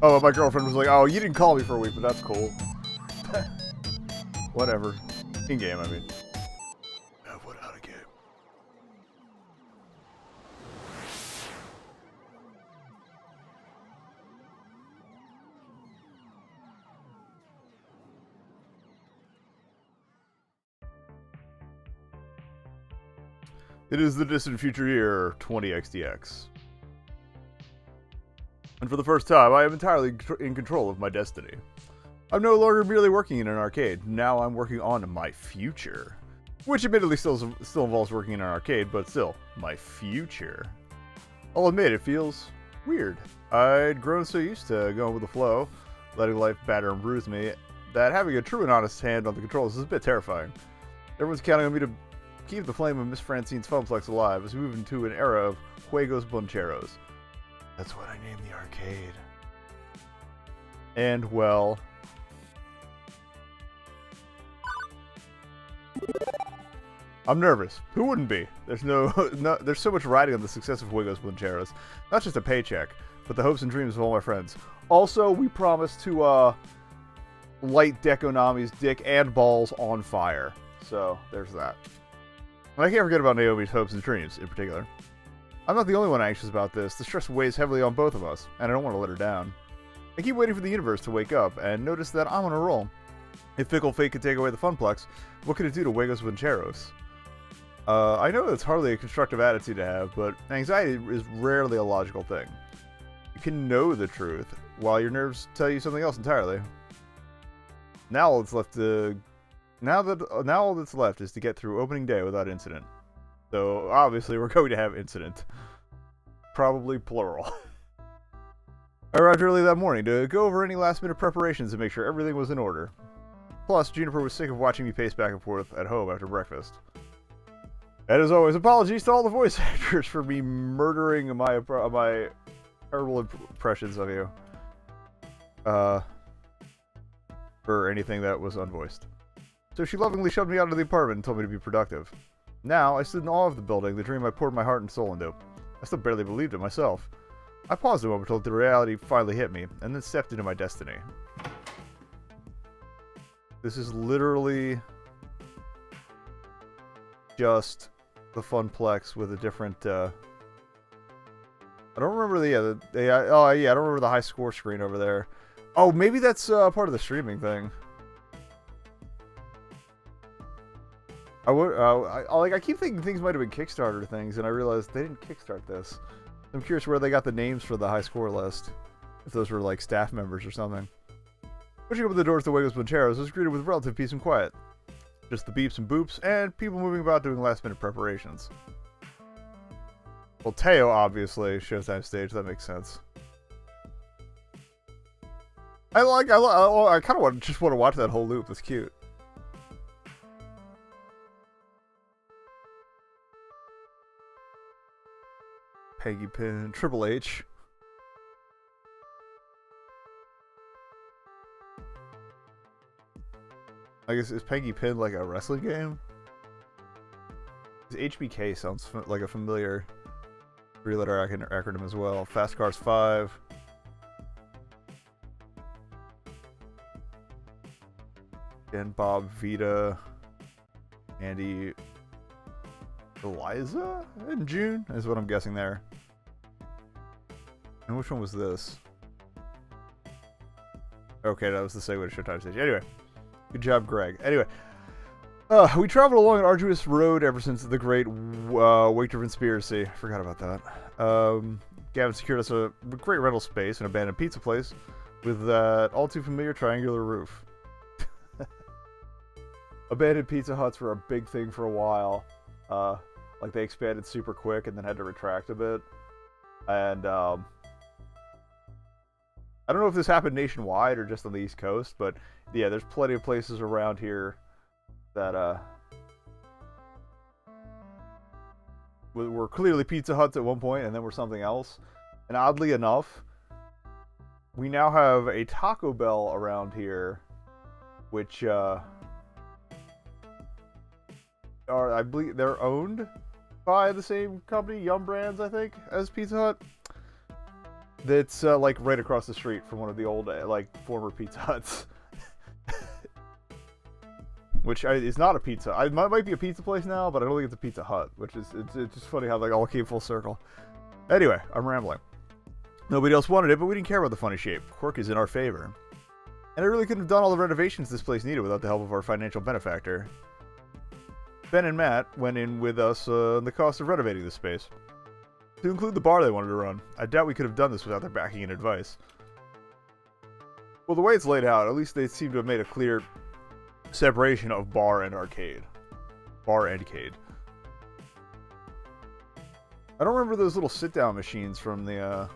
Oh, my girlfriend was like, oh, you didn't call me for a week, but that's cool. Whatever. In-game, I mean. What out of game? It is the distant future year 20XDX. And for the first time, I am entirely in control of my destiny. I'm no longer merely working in an arcade. Now I'm working on my future. Which admittedly still involves working in an arcade, but still, my future. I'll admit, it feels weird. I'd grown so used to going with the flow, letting life batter and bruise me, that having a true and honest hand on the controls is a bit terrifying. Everyone's counting on me to keep the flame of Miss Francine's Funplex alive as we move into an era of Juegos Boncheros. That's what I named the arcade. And, well... I'm nervous. Who wouldn't be? There's there's so much riding on the success of Juegos Boncheros. Not just a paycheck, but the hopes and dreams of all my friends. Also, we promised to light Deco Nami's dick and balls on fire. So, there's that. And I can't forget about Naomi's hopes and dreams, in particular. I'm not the only one anxious about this. The stress weighs heavily on both of us, and I don't want to let her down. I keep waiting for the universe to wake up and notice that I'm on a roll. If fickle fate could take away the Funplex, what could it do to Juegos Boncheros? I know it's hardly a constructive attitude to have, but anxiety is rarely a logical thing. You can know the truth, while your nerves tell you something else entirely. Now all that's left is to get through opening day without incident. So, obviously, we're going to have incident. Probably plural. I arrived early that morning to go over any last-minute preparations and make sure everything was in order. Plus, Juniper was sick of watching me pace back and forth at home after breakfast. And as always, apologies to all the voice actors for me murdering my terrible impressions of you. For anything that was unvoiced. So she lovingly shoved me out of the apartment and told me to be productive. Now, I stood in awe of the building, the dream I poured my heart and soul into. I still barely believed it myself. I paused a moment until the reality finally hit me, and then stepped into my destiny. This is literally just the Funplex with a different, I don't remember I don't remember the high score screen over there. Oh, maybe that's part of the streaming thing. I keep thinking things might have been Kickstarter things, and I realized they didn't kickstart this. I'm curious where they got the names for the high score list. If those were like staff members or something. Pushing open the doors to Juegos Boncheros was greeted with relative peace and quiet. Just the beeps and boops, and people moving about doing last-minute preparations. Well, Teo, obviously, Showtime stage, that makes sense. I kind of just want to watch that whole loop, that's cute. Peggy Pin, Triple H. I guess, is Peggy Pin like a wrestling game? HBK sounds like a familiar three-letter acronym as well. Fast Cars 5. And Bob Vita. Andy Eliza in June is what I'm guessing there. And which one was this? Okay, that was the segue to Showtime stage. Anyway, good job, Greg. Anyway, we traveled along an arduous road ever since the great Waiter Conspiracy. I forgot about that. Gavin secured us a great rental space, an abandoned pizza place, with that all too familiar triangular roof. Abandoned Pizza Huts were a big thing for a while. Like they expanded super quick and then had to retract a bit. And I don't know if this happened nationwide or just on the East Coast, but yeah, there's plenty of places around here that were clearly Pizza Huts at one point and then were something else. And oddly enough, we now have a Taco Bell around here, which I believe they're owned by the same company, Yum Brands, I think, as Pizza Hut. That's like right across the street from one of the old like former Pizza Huts. Which is not a pizza. It might be a pizza place now, but I don't think it's a Pizza Hut. Which is it's just funny how they all came full circle. Anyway, I'm rambling. Nobody else wanted it, but we didn't care about the funny shape. Quirk is in our favor. And I really couldn't have done all the renovations this place needed without the help of our financial benefactor. Ben and Matt went in with us on the cost of renovating this space. To include the bar they wanted to run. I doubt we could have done this without their backing and advice. Well, the way it's laid out, at least they seem to have made a clear separation of bar and arcade. Bar and arcade. I don't remember those little sit-down machines from the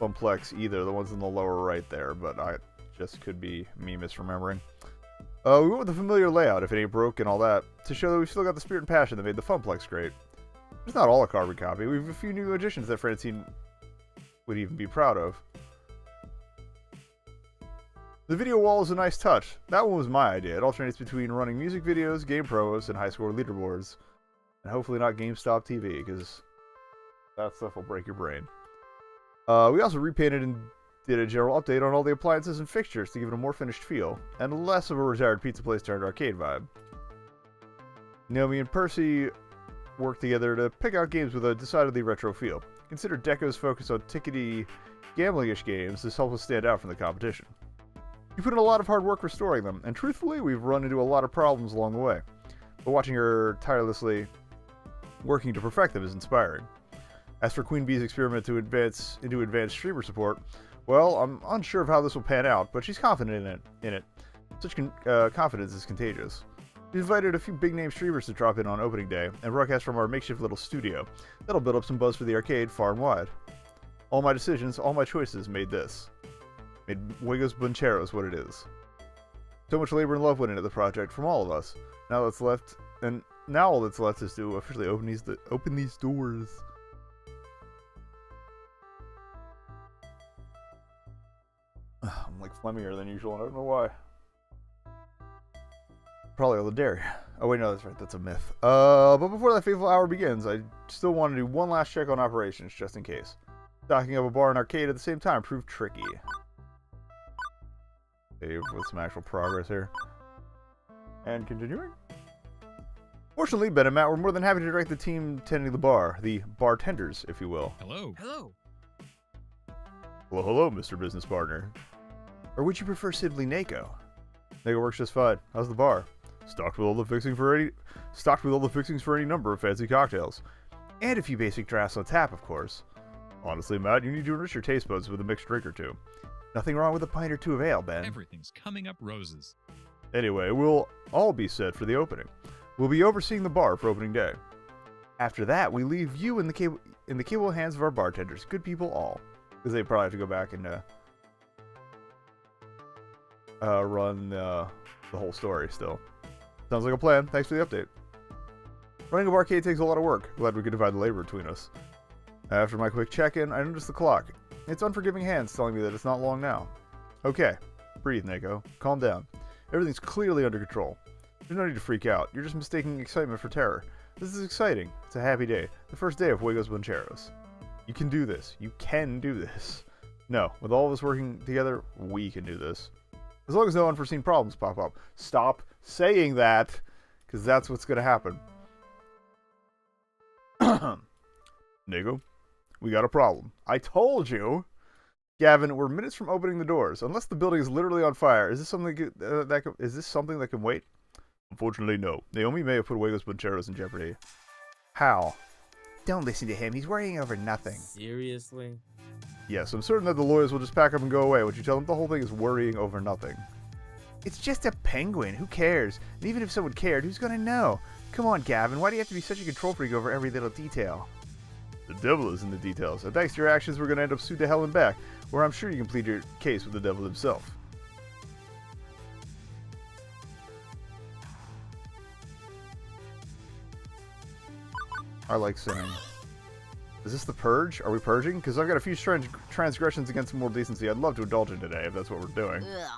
Funplex either, the ones in the lower right there, but I just could be me misremembering. We went with the familiar layout, if it ain't broke and all that, to show that we've still got the spirit and passion that made the Funplex great. It's not all a carbon copy. We have a few new additions that Francine would even be proud of. The video wall is a nice touch. That one was my idea. It alternates between running music videos, game promos, and high score leaderboards. And hopefully not GameStop TV, because that stuff will break your brain. We also repainted and did a general update on all the appliances and fixtures to give it a more finished feel, and less of a retired pizza place turned arcade vibe. Nami and Percy worked together to pick out games with a decidedly retro feel. Consider Deco's focus on tickety, gambling-ish games. This helped us stand out from the competition. We put in a lot of hard work restoring them, and truthfully, we've run into a lot of problems along the way. But watching her tirelessly working to perfect them is inspiring. As for Queen Bee's experiment into advanced streamer support, well, I'm unsure of how this will pan out, but she's confident in it. Such confidence is contagious. We invited a few big-name streamers to drop in on opening day, and broadcast from our makeshift little studio. That'll build up some buzz for the arcade far and wide. All my decisions, all my choices made this. Made Juegos Buncheros what it is. So much labor and love went into the project from all of us. Now all that's left is to officially open these doors. I'm like phlegmier than usual, and I don't know why. Probably all the dairy. Oh wait, no, that's right, that's a myth. But before that fateful hour begins, I still want to do one last check on operations, just in case. Stocking up a bar and arcade at the same time proved tricky. Save with some actual progress here. And continuing. Fortunately, Ben and Matt were more than happy to direct the team tending the bar. The bartenders, if you will. Hello. Hello. Well, hello, Mr. Business Partner. Or would you prefer simply Neko? Neko works just fine. How's the bar? Stocked with all the fixings for any number of fancy cocktails. And a few basic drafts on tap, of course. Honestly, Matt, you need to enrich your taste buds with a mixed drink or two. Nothing wrong with a pint or two of ale, Ben. Everything's coming up roses. Anyway, we'll all be set for the opening. We'll be overseeing the bar for opening day. After that, we leave you in the capable hands of our bartenders. Good people all. Because they probably have to go back and run the whole story still. Sounds like a plan. Thanks for the update. Running a barcade takes a lot of work. Glad we could divide the labor between us. After my quick check-in, I noticed the clock. It's unforgiving hands telling me that it's not long now. Okay. Breathe, Neko. Calm down. Everything's clearly under control. There's no need to freak out. You're just mistaking excitement for terror. This is exciting. It's a happy day. The first day of Juegos Buncheros. You can do this. You can do this. No, with all of us working together, we can do this. As long as no unforeseen problems pop up. Stop saying that, because that's what's going to happen. Neko, we got a problem. I told you. Gavin, we're minutes from opening the doors. Unless the building is literally on fire, is this something that can wait? Unfortunately, no. Naomi may have put Juegos Buncheros in jeopardy. How? Don't listen to him. He's worrying over nothing. Seriously? Yes, I'm certain that the lawyers will just pack up and go away. Would you tell them the whole thing is worrying over nothing? It's just a penguin. Who cares? And even if someone cared, who's going to know? Come on, Gavin. Why do you have to be such a control freak over every little detail? The devil is in the details. And thanks to your actions, we're going to end up sued to hell and back, where I'm sure you can plead your case with the devil himself. I like sinning. Is this the purge? Are we purging? Because I've got a few transgressions against moral decency I'd love to indulge in today, if that's what we're doing. Ugh.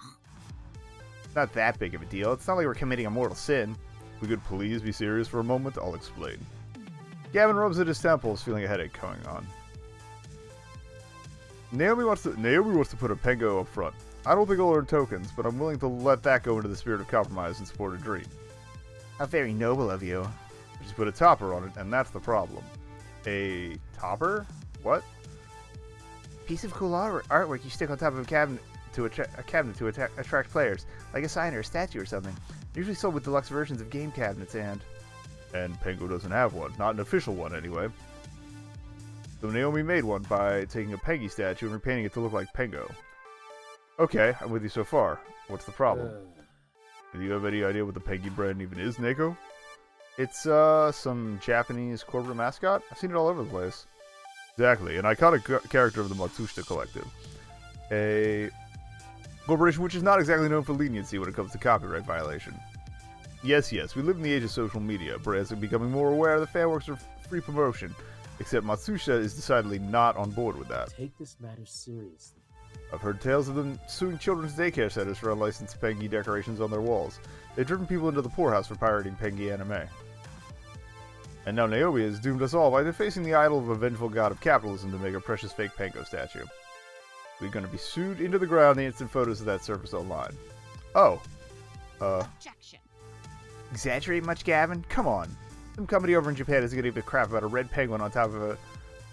Not that big of a deal. It's not like we're committing a mortal sin. We could please be serious for a moment? I'll explain. Gavin rubs at his temples, feeling a headache going on. Naomi wants to put a Pengo up front. I don't think I'll earn tokens, but I'm willing to let that go into the spirit of compromise and support a dream. How very noble of you. Just put a topper on it, and that's the problem. A topper? What? Piece of cool artwork you stick on top of a cabinet to attract players, like a sign or a statue or something. Usually sold with deluxe versions of game cabinets and Pengo doesn't have one, not an official one anyway. So Naomi made one by taking a Pengy statue and repainting it to look like Pengo. Okay, I'm with you so far. What's the problem? Do you have any idea what the Pengy brand even is, Neko? It's some Japanese corporate mascot. I've seen it all over the place. Exactly, an iconic character of the Matsushita Collective. A corporation which is not exactly known for leniency when it comes to copyright violation. Yes, we live in the age of social media. Brands are becoming more aware that fan works are free promotion. Except Matsushita is decidedly not on board with that. Take this matter seriously. I've heard tales of them suing children's daycare centers for unlicensed Pengy decorations on their walls. They've driven people into the poorhouse for pirating Pengy anime. And now Naomi has doomed us all by defacing the idol of a vengeful god of capitalism to make a precious fake Pengo statue. We're going to be sued into the ground the instant photos of that surface online. Oh. Objection. Exaggerate much, Gavin? Come on. Some company over in Japan isn't going to give a crap about a red penguin on top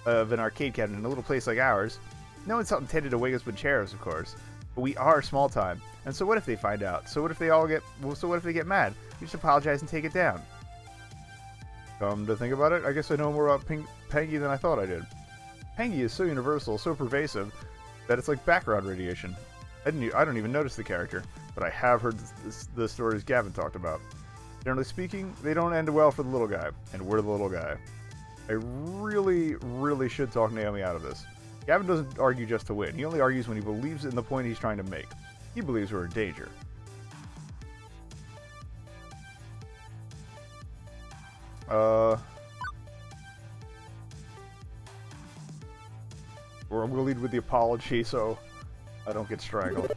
of an arcade cabinet in a little place like ours. No one's intended to wake us with chairs, of course. But we are small time. And so what if they find out? So what if they get mad? We just apologize and take it down. Come to think about it, I guess I know more about Pengy than I thought I did. Pengy is so universal, so pervasive, that it's like background radiation. I don't even notice the character, but I have heard the stories Gavin talked about. Generally speaking, they don't end well for the little guy, and we're the little guy. I really should talk Naomi out of this. Gavin doesn't argue just to win. He only argues when he believes in the point he's trying to make. He believes we're in danger. Or I'm gonna lead with the apology so I don't get strangled.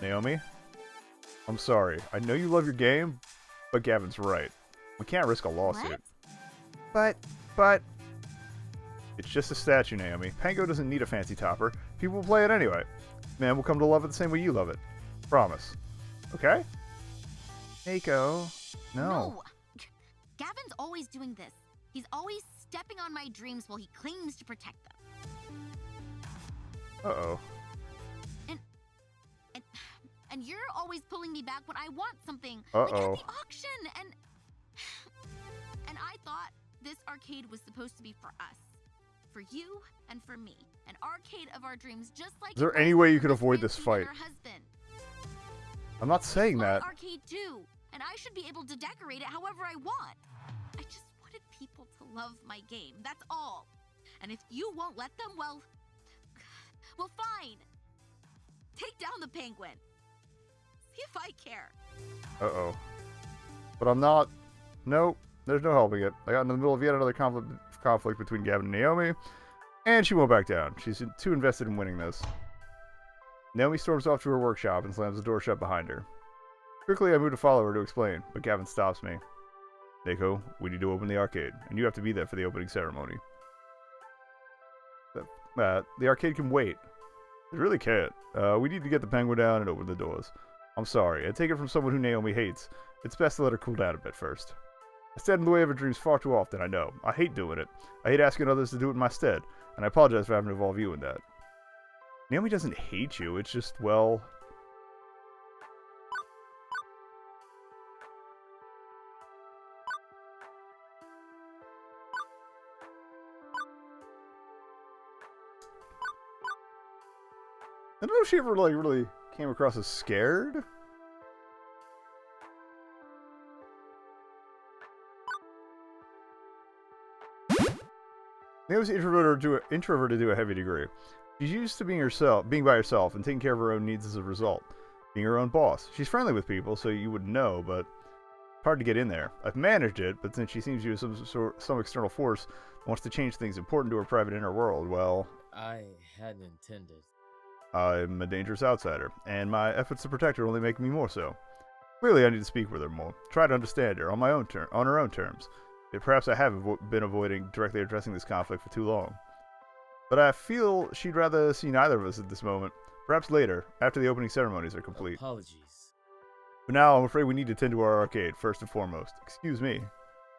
Naomi? I'm sorry. I know you love your game, but Gavin's right. We can't risk a lawsuit. What? But... It's just a statue, Naomi. Pengo doesn't need a fancy topper. People will play it anyway. Man will come to love it the same way you love it. Promise. Okay? Neko. No. Gavin's always doing this. He's always stepping on my dreams while he claims to protect them. Uh-oh. And you're always pulling me back when I want something. Uh-oh. Like at the auction. And I thought this arcade was supposed to be for us. For you and for me. An arcade of our dreams, just like... Is there any way you could avoid this fight? I'm not saying that. Arcade too, and I should be able to decorate it however I want. I just wanted people to love my game, that's all. And if you won't let them, well, fine. Take down the penguin. See if I care. Uh-oh. But I'm not... Nope. There's no helping it. I got in the middle of yet another conflict between Gavin and Naomi, and she won't back down. She's too invested in winning this. Naomi storms off to her workshop and slams the door shut behind her. Quickly, I move to follow her to explain, but Gavin stops me. Neko, we need to open the arcade, and you have to be there for the opening ceremony. The arcade can wait. It really can't. We need to get the penguin down and open the doors. I'm sorry. I take it from someone who Naomi hates. It's best to let her cool down a bit first. I stand in the way of her dreams far too often, I know. I hate doing it. I hate asking others to do it in my stead, and I apologize for having to involve you in that. Naomi doesn't hate you, it's just, well... I don't know if she ever, like, really came across as scared. Naomi's introverted to a heavy degree. She's used to being by herself and taking care of her own needs as a result. Being her own boss. She's friendly with people, so you would know, but it's hard to get in there. I've managed it, but since she seems to use some external force that wants to change things important to her private inner world, well... I hadn't intended. I'm a dangerous outsider, and my efforts to protect her only make me more so. Clearly, I need to speak with her more. Try to understand her on her own terms. Perhaps I have been avoiding directly addressing this conflict for too long. But I feel she'd rather see neither of us at this moment. Perhaps later, after the opening ceremonies are complete. Apologies. But now I'm afraid we need to tend to our arcade, first and foremost. Excuse me.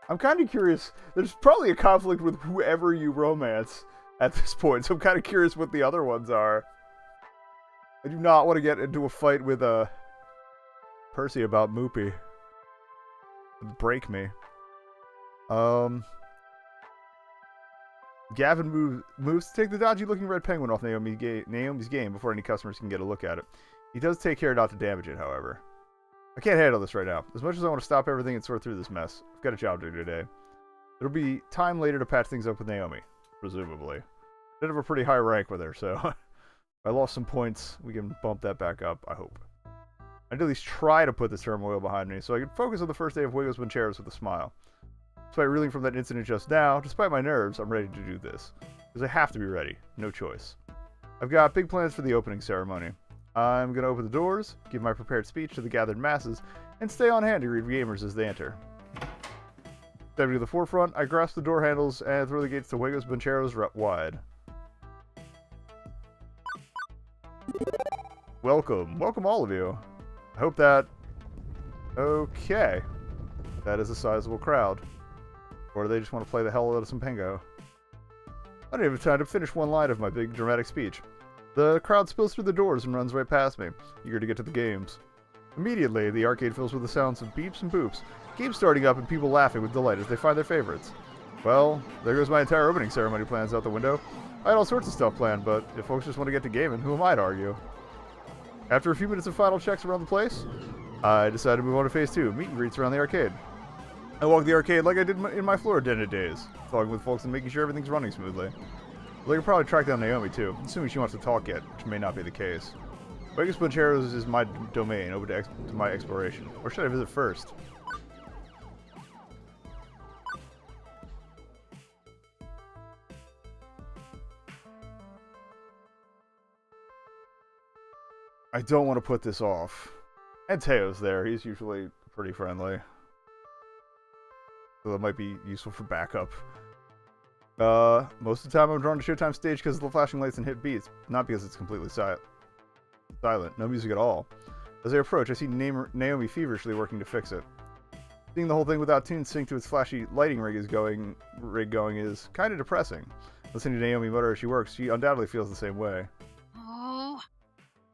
I'm kind of curious. There's probably a conflict with whoever you romance at this point, so I'm kind of curious what the other ones are. I do not want to get into a fight with Percy about Moopy. It'd break me. Gavin moves to take the dodgy-looking red penguin off Naomi's game before any customers can get a look at it. He does take care not to damage it, however. I can't handle this right now. As much as I want to stop everything and sort through this mess, I've got a job to do today. It'll be time later to patch things up with Naomi, presumably. I did have a pretty high rank with her, so if I lost some points, we can bump that back up, I hope. I'd at least try to put this turmoil behind me so I can focus on the first day of Wiggles Boncheros with a smile. Despite reeling from that incident just now, despite my nerves, I'm ready to do this. Because I have to be ready. No choice. I've got big plans for the opening ceremony. I'm going to open the doors, give my prepared speech to the gathered masses, and stay on hand to greet gamers as they enter. Stepping to the forefront, I grasp the door handles and throw the gates to Wiggles Boncheros wide. Welcome. Welcome all of you. I hope that... Okay. That is a sizable crowd. Or do they just want to play the hell out of some Pengo? I don't even have time to finish one line of my big dramatic speech. The crowd spills through the doors and runs right past me, eager to get to the games. Immediately, the arcade fills with the sounds of beeps and boops, games starting up and people laughing with delight as they find their favorites. Well, there goes my entire opening ceremony plans out the window. I had all sorts of stuff planned, but if folks just want to get to gaming, who am I to argue? After a few minutes of final checks around the place, I decided to move on to phase 2, meet and greets around the arcade. I walked the arcade like I did in my floor attendant days, talking with folks and making sure everything's running smoothly. Well, I could probably track down Naomi too, assuming she wants to talk yet, which may not be the case. Wiggles Boncheros is my domain, open to my exploration. Or should I visit first? I don't want to put this off. And Teo's there, he's usually pretty friendly. So that might be useful for backup. Most of the time I'm drawn to Showtime stage because of the flashing lights and hit beats, not because it's completely silent. No music at all. As I approach, I see Naomi feverishly working to fix it. Seeing the whole thing without tunes sync to its flashy lighting rig going is kind of depressing. Listening to Naomi mutter as she works, she undoubtedly feels the same way. Oh.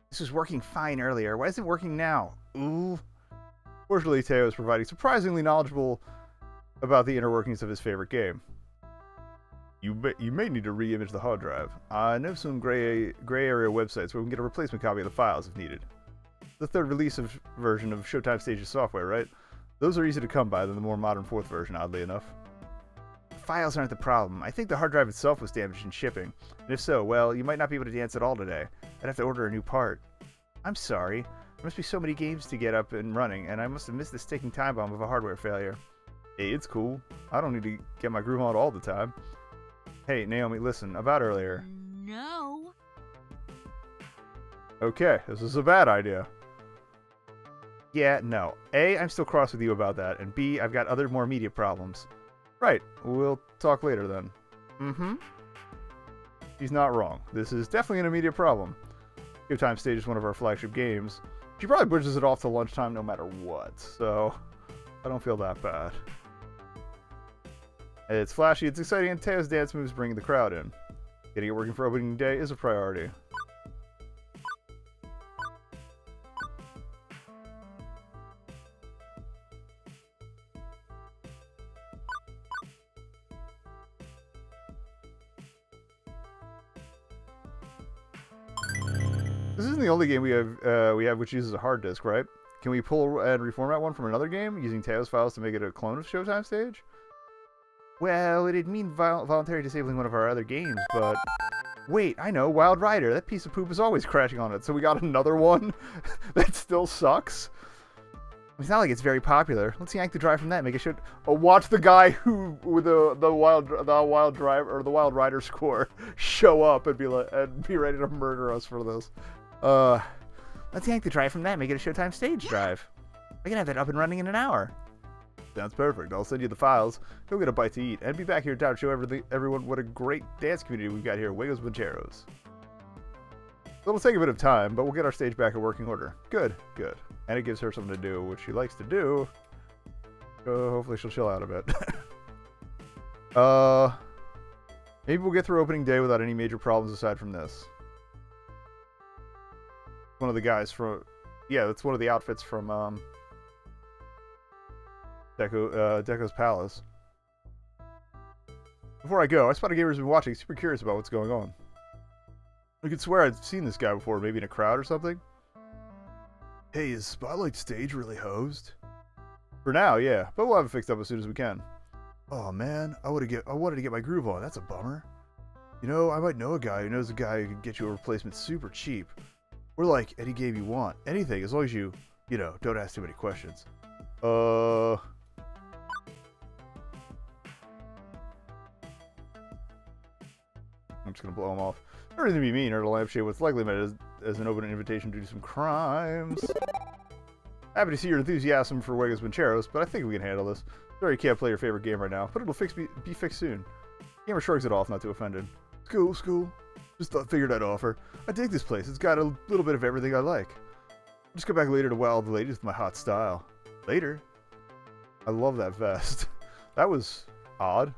This was working fine earlier. Why isn't it working now? Ooh. Fortunately, Teo is providing surprisingly knowledgeable about the inner workings of his favorite game. You may need to re-image the hard drive. I know some gray area websites where we can get a replacement copy of the files if needed. The third version of Showtime Stage's software, right? Those are easy to come by than the more modern fourth version, oddly enough. The files aren't the problem. I think the hard drive itself was damaged in shipping. And if so, well, you might not be able to dance at all today. I'd have to order a new part. I'm sorry. There must be so many games to get up and running, and I must have missed this ticking time bomb of a hardware failure. Hey, it's cool. I don't need to get my groove on all the time. Hey, Naomi, listen, about earlier. No. Okay, this is a bad idea. Yeah, no. A, I'm still cross with you about that, and B, I've got other more immediate problems. Right, we'll talk later then. Mm-hmm. She's not wrong. This is definitely an immediate problem. Showtime Stage is one of our flagship games. She probably pushes it off to lunchtime no matter what, so I don't feel that bad. It's flashy, it's exciting, and Teo's dance moves bring the crowd in. Getting it working for opening day is a priority. This isn't the only game we have which uses a hard disk, right? Can we pull and reformat one from another game using Teo's files to make it a clone of Showtime Stage? Well, it'd mean voluntarily disabling one of our other games, but... Wait, I know, Wild Rider. That piece of poop is always crashing on it, so we got another one that still sucks? It's not like it's very popular. Let's yank the drive from that and make it should... Oh, watch the guy who, with the Wild Drive, or the Wild Rider score, show up and be ready to murder us for this. Let's yank the drive from that and make it a Showtime Stage drive. I can have that up and running in an hour. Sounds perfect. I'll send you the files. Go get a bite to eat, and be back here in town to show everyone what a great dance community we've got here at Wiggles Bancheros. It'll take a bit of time, but we'll get our stage back in working order. Good, good. And it gives her something to do, which she likes to do. So hopefully she'll chill out a bit. Maybe we'll get through opening day without any major problems aside from this. One of the guys from... Yeah, that's one of the outfits from Deco's Palace. Before I go, I spotted gamers been watching, super curious about what's going on. I could swear I'd seen this guy before, maybe in a crowd or something. Hey, is Spotlight Stage really hosed? For now, yeah, but we'll have it fixed up as soon as we can. Oh man, I wanted to get my groove on. That's a bummer. You know, I might know a guy who knows a guy who can get you a replacement super cheap. Or like any game you want, anything, as long as you know, don't ask too many questions. I'm just gonna blow him off. Everything to be mean or to lampshade what's likely meant as an open invitation to do some crimes. Happy to see your enthusiasm for Wiggles Bancheros, but I think we can handle this. Sorry you can't play your favorite game right now, but it'll be fixed soon. Gamer shrugs it off, not too offended. School. Just figured I'd offer. I dig this place. It's got a little bit of everything I like. I'll just go back later to wow the ladies with my hot style. Later? I love that vest. That was odd.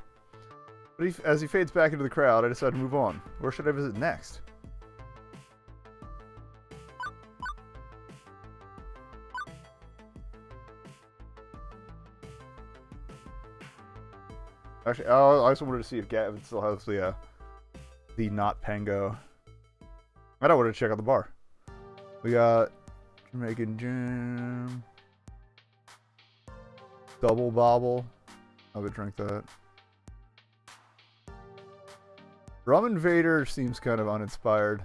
But as he fades back into the crowd, I decide to move on. Where should I visit next? Actually, I also wanted to see if Gavin still has the not Pango. I don't want to check out the bar. We got Jamaican Jam, Double Bobble. I would drink that. Rum Invader seems kind of uninspired.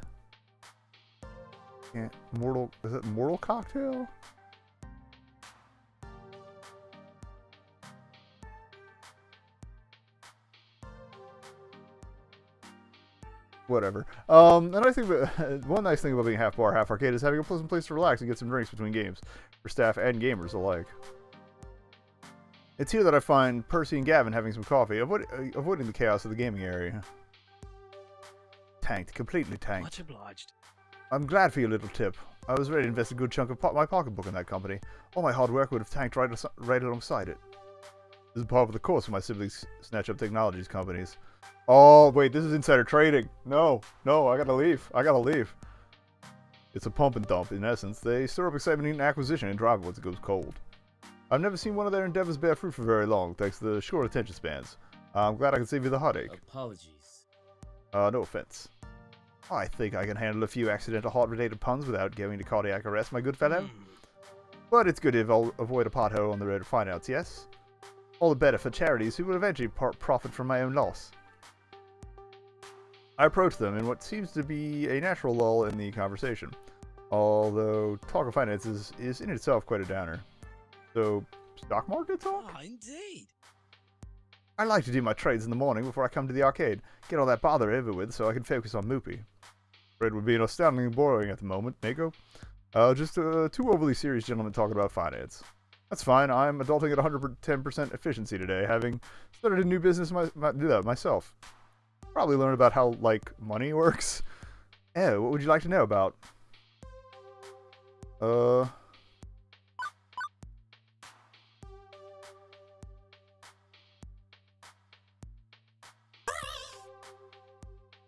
Is it Mortal Cocktail? Whatever. And I think one nice thing about being half bar, half arcade is having a pleasant place to relax and get some drinks between games, for staff and gamers alike. It's here that I find Percy and Gavin having some coffee, avoiding the chaos of the gaming area. Tanked, completely tanked. Much obliged. I'm glad for your little tip. I was ready to invest a good chunk of my pocketbook in that company. All my hard work would have tanked right alongside it. This is part of the course for my siblings snatch up technologies companies. Oh, wait, this is insider trading. No, I gotta leave. It's a pump and dump, in essence. They stir up excitement in acquisition and drive it once it goes cold. I've never seen one of their endeavors bear fruit for very long, thanks to the short attention spans. I'm glad I can save you the heartache. Apologies. No offense. I think I can handle a few accidental heart-related puns without going to cardiac arrest, my good fellow. But it's good to avoid a pothole on the road to finance, yes? All the better for charities who will eventually profit from my own loss. I approach them in what seems to be a natural lull in the conversation, although talk of finances is in itself quite a downer. So, stock market talk? Ah, indeed. I like to do my trades in the morning before I come to the arcade, get all that bother over with so I can focus on Moopy. Fred would be astoundingly boring at the moment, Neko. Just two overly serious gentlemen talking about finance. That's fine, I'm adulting at 110% efficiency today, having started a new business myself. Probably learn about how, like, money works. What would you like to know about?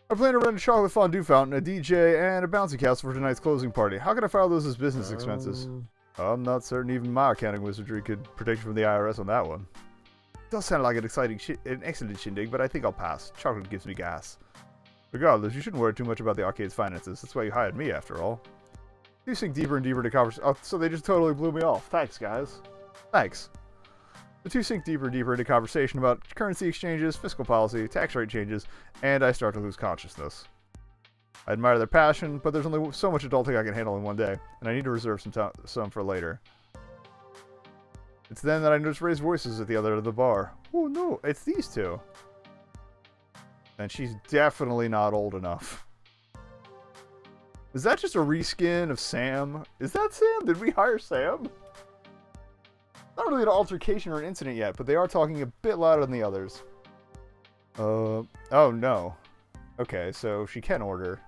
I plan to rent a chocolate fondue fountain, a DJ, and a bouncy castle for tonight's closing party. How can I file those as business expenses? I'm not certain even my accounting wizardry could protect you from the IRS on that one. It does sound like an excellent shindig, but I think I'll pass. Chocolate gives me gas. Regardless, you shouldn't worry too much about the arcade's finances. That's why you hired me, after all. You sink deeper and deeper into conversation. Oh, so they just totally blew me off. Thanks, guys. Thanks. The two sink deeper and deeper into conversation about currency exchanges, fiscal policy, tax rate changes, and I start to lose consciousness. I admire their passion, but there's only so much adulting I can handle in one day, and I need to reserve some for later. It's then that I notice raised voices at the other end of the bar. Oh no, it's these two. And she's definitely not old enough. Is that just a reskin of Sam? Is that Sam? Did we hire Sam? Is that not really an altercation or an incident yet, but they are talking a bit louder than the others. Oh no. Okay, so she can order.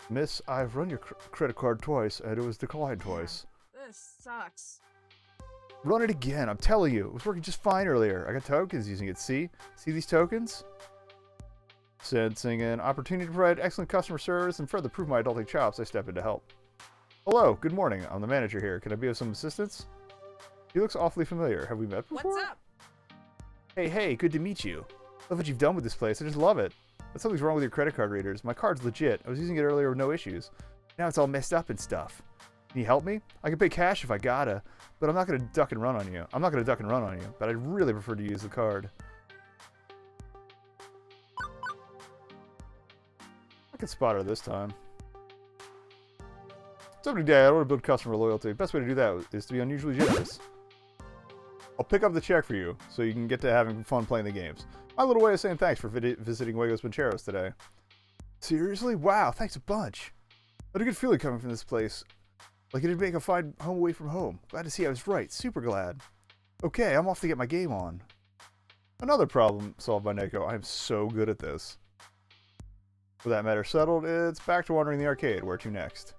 Miss, I've run your credit card twice, and it was declined twice. This sucks. Run it again, I'm telling you. It was working just fine earlier. I got tokens using it, see? See these tokens? Sensing an opportunity to provide excellent customer service and further prove my adulting chops, I step in to help. Hello, good morning. I'm the manager here. Can I be of some assistance? He looks awfully familiar. Have we met before? What's up? Hey, good to meet you. Love what you've done with this place. I just love it. But something's wrong with your credit card readers. My card's legit. I was using it earlier with no issues. Now it's all messed up and stuff. Can you help me? I can pay cash if I gotta, but I'm not gonna duck and run on you. But I'd really prefer to use the card. I can spot her this time. It's opening day. I want to build customer loyalty. Best way to do that is to be unusually generous. I'll pick up the check for you, so you can get to having fun playing the games. My little way of saying thanks for visiting Juegos Bancheros today. Seriously? Wow, thanks a bunch. I had a good feeling coming from this place. Like it'd make a fine home away from home. Glad to see I was right. Super glad. Okay, I'm off to get my game on. Another problem solved by Neko. I am so good at this. With that matter settled, it's back to wandering the arcade. Where to next?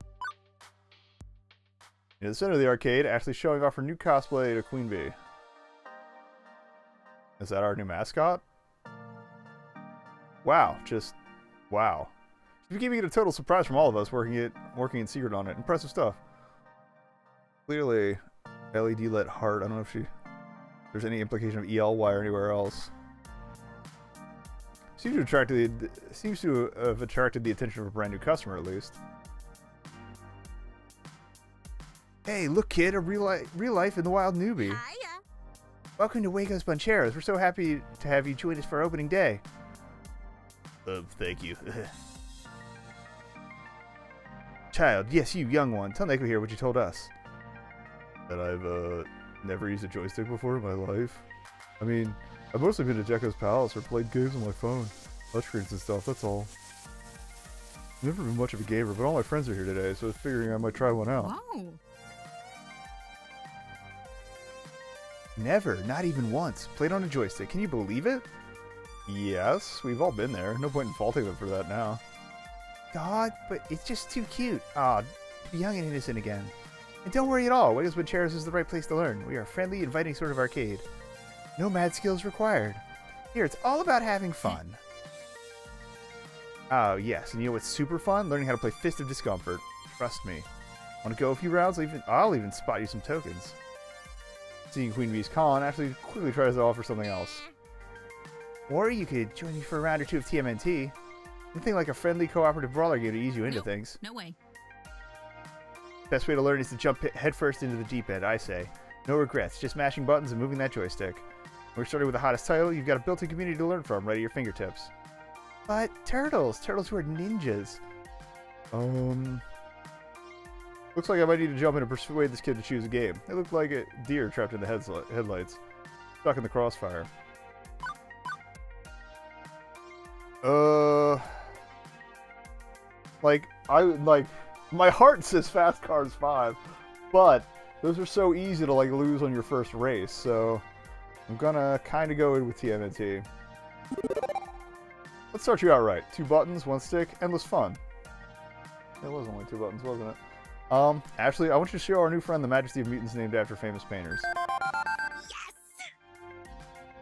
In the center of the arcade, Ashley's showing off her new cosplay to Queen Bee. Is that our new mascot? Wow, just wow. She's keeping it a total surprise from all of us working in secret on it. Impressive stuff. Clearly, LED lit heart. I don't know if there's any implication of ELY or anywhere else. Seems to have attracted the attention of a brand new customer at least. Hey, look, kid, a real life in the wild newbie. Hiya. Welcome to Juegos Bancheros. We're so happy to have you join us for opening day. Thank you. Child, yes, you young one. Tell Neko here what you told us. That I've never used a joystick before in my life. I mean, I've mostly been to Jekko's Palace or played games on my phone. Touchscreens and stuff, that's all. I've never been much of a gamer, but all my friends are here today, so I was figuring I might try one out. Whoa. Never, not even once. Played on a joystick. Can you believe it? Yes, we've all been there. No point in faulting them for that now. God, but it's just too cute. Aw, to be young and innocent again. And don't worry at all. Juegos Bancheros is the right place to learn. We are a friendly, inviting sort of arcade. No mad skills required. Here, it's all about having fun. Oh, yes. And you know what's super fun? Learning how to play Fist of Discomfort. Trust me. Want to go a few rounds? I'll even spot you some tokens. Seeing Queen Bee's con, Ashley quickly tries to offer something else. Or you could join me for a round or two of TMNT. Nothing like a friendly cooperative brawler game to ease you into things. No way. Best way to learn is to jump headfirst into the deep end, I say. No regrets, just mashing buttons and moving that joystick. We're starting with the hottest title, you've got a built-in community to learn from right at your fingertips. But turtles who are ninjas. Looks like I might need to jump in and persuade this kid to choose a game. They look like a deer trapped in the headlights. Stuck in the crossfire. My heart says Fast Cars 5, but those are so easy to lose on your first race, so I'm gonna kind of go in with TMNT. Let's start you out right. 2 buttons, 1 stick, endless fun. It was only 2 buttons, wasn't it? Ashley, I want you to show our new friend the Majesty of Mutants named after famous painters. Yes!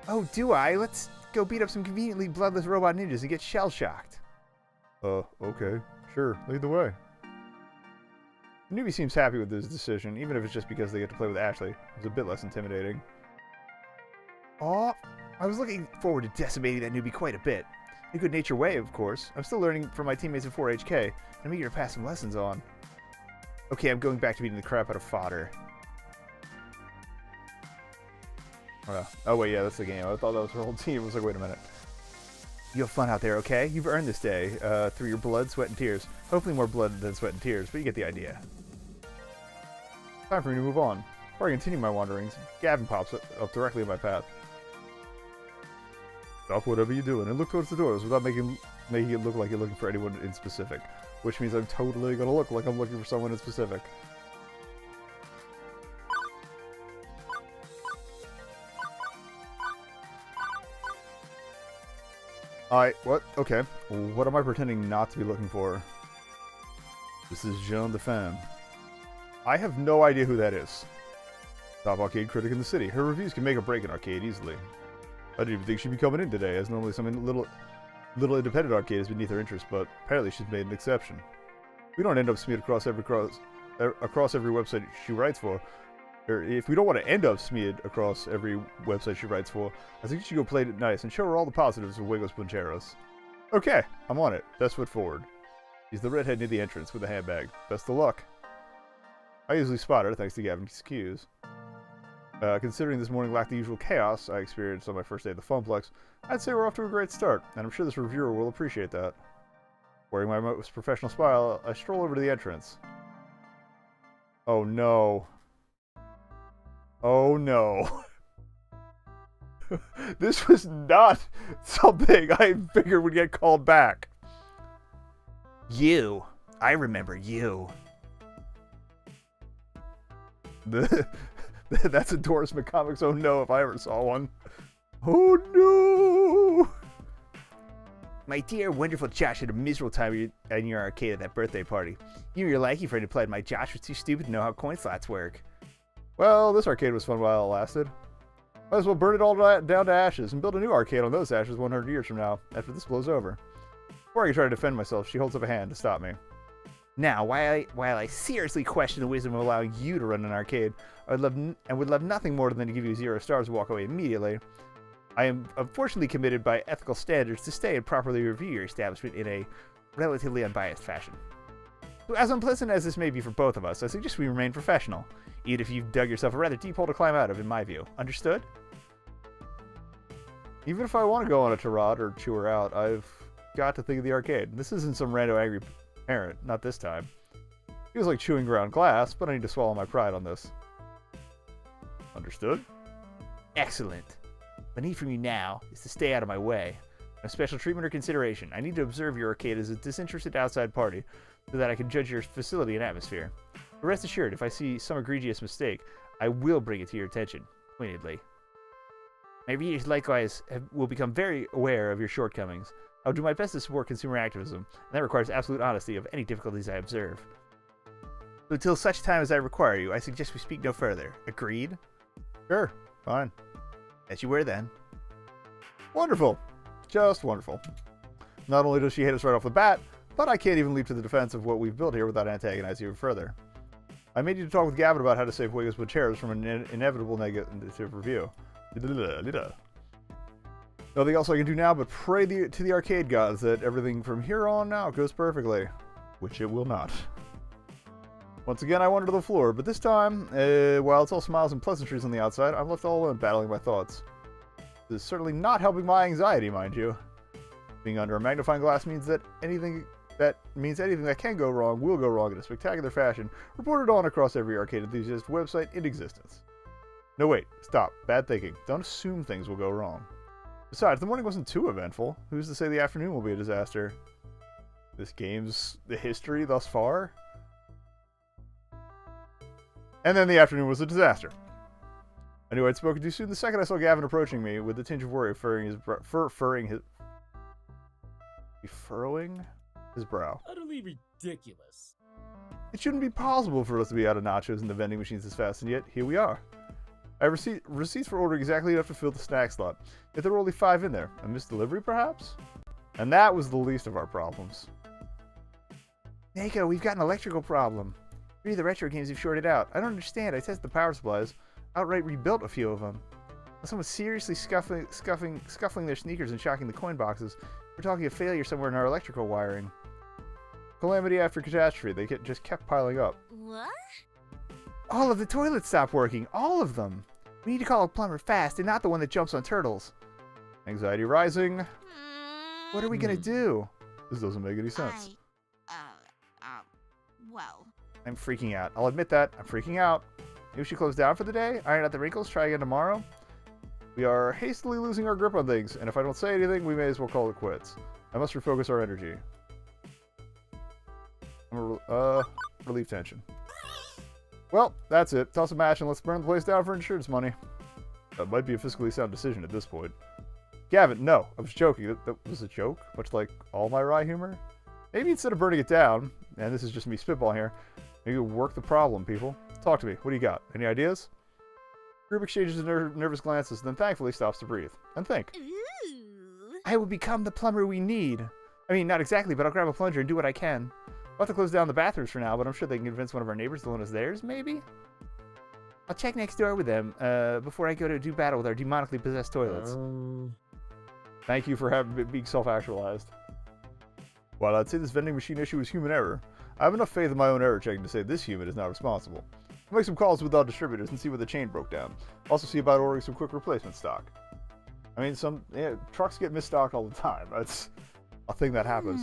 Oh, do I? Let's go beat up some conveniently bloodless robot ninjas and get shell-shocked. Okay. Sure. Lead the way. The newbie seems happy with this decision, even if it's just because they get to play with Ashley. It's a bit less intimidating. Aw, I was looking forward to decimating that newbie quite a bit. In a good-natured way, of course. I'm still learning from my teammates in 4HK, and I'm eager to pass some lessons on. Okay, I'm going back to beating the crap out of fodder. Oh wait, yeah, that's the game. I thought that was her whole team. I was like, wait a minute. You have fun out there, okay? You've earned this day through your blood, sweat, and tears. Hopefully more blood than sweat and tears, but you get the idea. Time for me to move on. Before I continue my wanderings, Gavin pops up directly in my path. Stop whatever you're doing and look towards the doors without making it look like you're looking for anyone in specific. Which means I'm totally gonna look like I'm looking for someone in specific. What? Okay. What am I pretending not to be looking for? This is Jean the Femme. I have no idea who that is. Top arcade critic in the city. Her reviews can make or break an arcade easily. I didn't even think she'd be coming in today, as normally some little independent arcade is beneath her interest, but apparently she's made an exception. We don't end up smeared across every website she writes for. Or if we don't want to end up smeared across every website she writes for, I think you should go play it nice and show her all the positives of Juegos Puncheros. Okay, I'm on it. Best foot forward. She's the redhead near the entrance with a handbag. Best of luck. I usually spot her thanks to Gavin's cues. Considering this morning lacked the usual chaos I experienced on my first day at the Funplex, I'd say we're off to a great start, and I'm sure this reviewer will appreciate that. Wearing my most professional smile, I stroll over to the entrance. Oh no. Oh no. This was not something I figured would get called back. You. I remember you. That's endorsement comics. Oh no, if I ever saw one. Oh no. My dear, wonderful Josh had a miserable time in your arcade at that birthday party. You and your lanky friend implied my Josh was too stupid to know how coin slots work. Well, this arcade was fun while it lasted. Might as well burn it all down to ashes and build a new arcade on those ashes 100 years from now, after this blows over. Before I can try to defend myself, she holds up a hand to stop me. Now, while I seriously question the wisdom of allowing you to run an arcade, I would love nothing more than to give you 0 stars and walk away immediately. I am unfortunately committed by ethical standards to stay and properly review your establishment in a relatively unbiased fashion. So as unpleasant as this may be for both of us, I suggest we remain professional, even if you've dug yourself a rather deep hole to climb out of, in my view. Understood? Even if I want to go on a tirade or chew her out, I've got to think of the arcade. This isn't some rando angry parent, not this time. It was like chewing ground glass, but I need to swallow my pride on this. Understood? Excellent. What I need from you now is to stay out of my way. No special treatment or consideration. I need to observe your arcade as a disinterested outside party so that I can judge your facility and atmosphere. But rest assured, if I see some egregious mistake, I will bring it to your attention, pointedly. My readers likewise will become very aware of your shortcomings. I'll do my best to support consumer activism, and that requires absolute honesty of any difficulties I observe. So until such time as I require you, I suggest we speak no further. Agreed? Sure, fine. As you were then. Wonderful. Just wonderful. Not only does she hate us right off the bat, but I can't even leap to the defense of what we've built here without antagonizing you further. I may need to talk with Gavin about how to save Juegos Puncheros from an inevitable negative review. Nothing else I can do now but pray to the arcade gods that everything from here on out goes perfectly. Which it will not. Once again, I wander to the floor, but this time, while it's all smiles and pleasantries on the outside, I'm left all alone battling my thoughts. This is certainly not helping my anxiety, mind you. Being under a magnifying glass means that anything that can go wrong will go wrong in a spectacular fashion, reported on across every arcade enthusiast website in existence. No, wait, stop. Bad thinking. Don't assume things will go wrong. Besides, the morning wasn't too eventful. Who's to say the afternoon will be a disaster? This game's the history thus far? And then the afternoon was a disaster. I knew I'd spoken too soon the second I saw Gavin approaching me with a tinge of worry furrowing his brow. Utterly ridiculous. It shouldn't be possible for us to be out of nachos in the vending machines this fast, and yet here we are. I have receipts for ordering exactly enough to fill the snack slot, yet there were only 5 in there. A missed delivery, perhaps? And that was the least of our problems. Neko, we've got an electrical problem. 3 of the retro games you've shorted out. I don't understand. I tested the power supplies. Outright rebuilt a few of them. Someone's seriously scuffling their sneakers and shocking the coin boxes. We're talking a failure somewhere in our electrical wiring. Calamity after catastrophe. They just kept piling up. What? All of the toilets stopped working. All of them. We need to call a plumber fast and not the one that jumps on turtles. Anxiety rising. What are we going to do? This doesn't make any sense. Well. I'm freaking out. I'll admit that. I'm freaking out. Maybe we should close down for the day? Iron out the wrinkles? Try again tomorrow? We are hastily losing our grip on things, and if I don't say anything, we may as well call it quits. I must refocus our energy. Relieve tension. Well, that's it. Toss a match and let's burn the place down for insurance money. That might be a fiscally sound decision at this point. Gavin, no, I was joking. That was a joke, much like all my wry humor. Maybe instead of burning it down, and this is just me spitballing here, maybe work the problem, people. Talk to me. What do you got? Any ideas? Group exchanges nervous glances, then thankfully stops to breathe. And think. Ooh. I will become the plumber we need. I mean, not exactly, but I'll grab a plunger and do what I can. We'll have to close down the bathrooms for now, but I'm sure they can convince one of our neighbors to loan us theirs, maybe? I'll check next door with them before I go to do battle with our demonically possessed toilets. Thank you for being self-actualized. While I'd say this vending machine issue is human error, I have enough faith in my own error checking to say this human is not responsible. I'll make some calls with our distributors and see where the chain broke down. Also see about ordering some quick replacement stock. I mean, trucks get misstocked all the time. That's a thing that happens.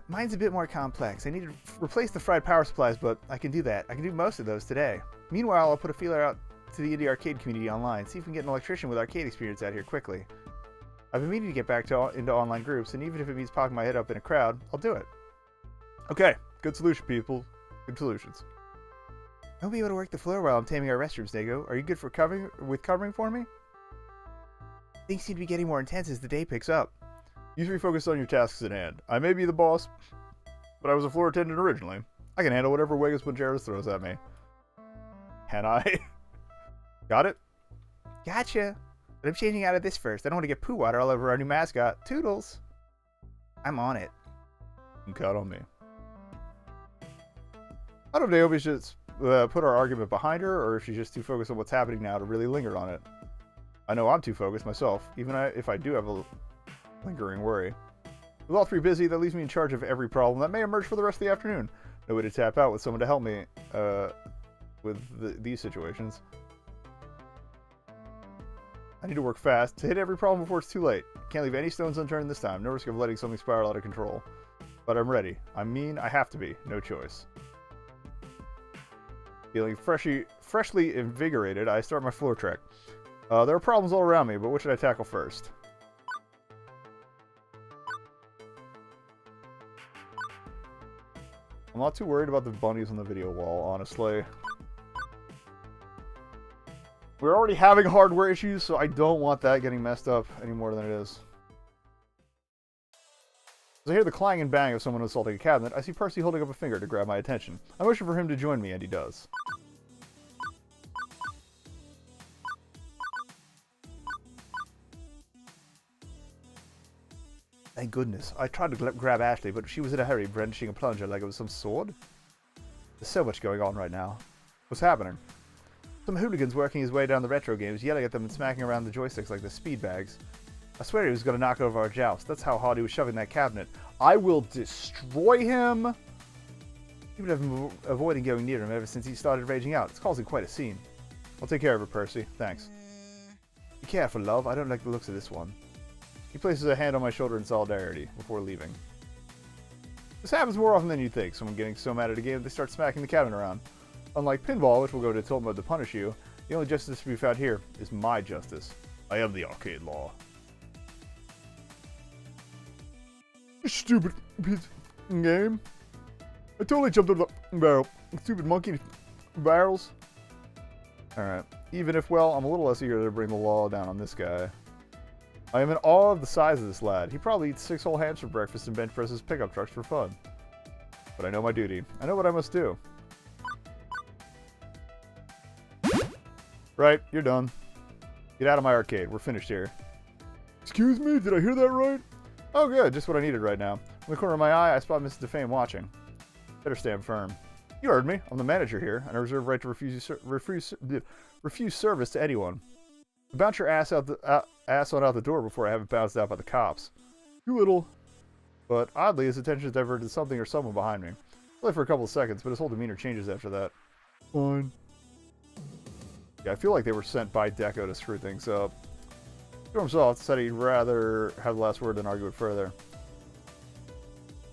Mine's a bit more complex. I need to replace the fried power supplies, but I can do that. I can do most of those today. Meanwhile, I'll put a feeler out to the indie arcade community online, see if we can get an electrician with arcade experience out here quickly. I've been meaning to get back into online groups, and even if it means popping my head up in a crowd, I'll do it. Okay, good solution, people. Good solutions. I'll be able to work the floor while I'm taming our restrooms, Nego. Are you good for covering for me? Things seem to be getting more intense as the day picks up. You three focus on your tasks at hand. I may be the boss, but I was a floor attendant originally. I can handle whatever Wegas Puncheras throws at me. Can I? Got it? Gotcha. But I'm changing out of this first. I don't want to get poo water all over our new mascot. Toodles. I'm on it. You can count on me. I don't know if Naomi should put our argument behind her, or if she's just too focused on what's happening now to really linger on it. I know I'm too focused myself, even if I do have a lingering worry. With all three busy, that leaves me in charge of every problem that may emerge for the rest of the afternoon. No way to tap out with someone to help me with these situations. I need to work fast to hit every problem before it's too late. Can't leave any stones unturned this time. No risk of letting something spiral out of control. But I'm ready. I mean, I have to be. No choice. Feeling freshly invigorated, I start my floor trek. There are problems all around me, but what should I tackle first? I'm not too worried about the bunnies on the video wall, honestly. We're already having hardware issues, so I don't want that getting messed up any more than it is. As I hear the clang and bang of someone assaulting a cabinet, I see Percy holding up a finger to grab my attention. I motion for him to join me, and he does. Thank goodness. I tried to grab Ashley, but she was in a hurry, brandishing a plunger like it was some sword. There's so much going on right now. What's happening? Some hooligan's working his way down the retro games, yelling at them and smacking around the joysticks like the speed bags. I swear he was going to knock over our joust. That's how hard he was shoving that cabinet. I will destroy him! Even have been avoiding going near him ever since he started raging out. It's causing quite a scene. I'll take care of it, Percy. Thanks. Be careful, love. I don't like the looks of this one. He places a hand on my shoulder in solidarity before leaving. This happens more often than you'd think. Someone getting so mad at a game they start smacking the cabinet around. Unlike pinball, which will go to tilt mode to punish you, the only justice to be found here is my justice. I am the arcade law. You stupid piece of game. I totally jumped over the barrel. Stupid monkey barrels. Alright. Even if, well, I'm a little less eager to bring the law down on this guy. I am in awe of the size of this lad. He probably eats 6 whole hams for breakfast and bench presses pickup trucks for fun. But I know my duty. I know what I must do. Right, you're done. Get out of my arcade. We're finished here. Excuse me, did I hear that right? Oh good, just what I needed right now. In the corner of my eye, I spot Mrs. Defame watching. Better stand firm. You heard me. I'm the manager here, and I reserve the right to refuse service to anyone. Bounce your ass on out the door before I have it bounced out by the cops. You little... But oddly, his attention is diverted to something or someone behind me. Only for a couple of seconds, but his whole demeanor changes after that. Fine. Yeah, I feel like they were sent by Deco to screw things up. Stormsoft said he'd rather have the last word than argue it further.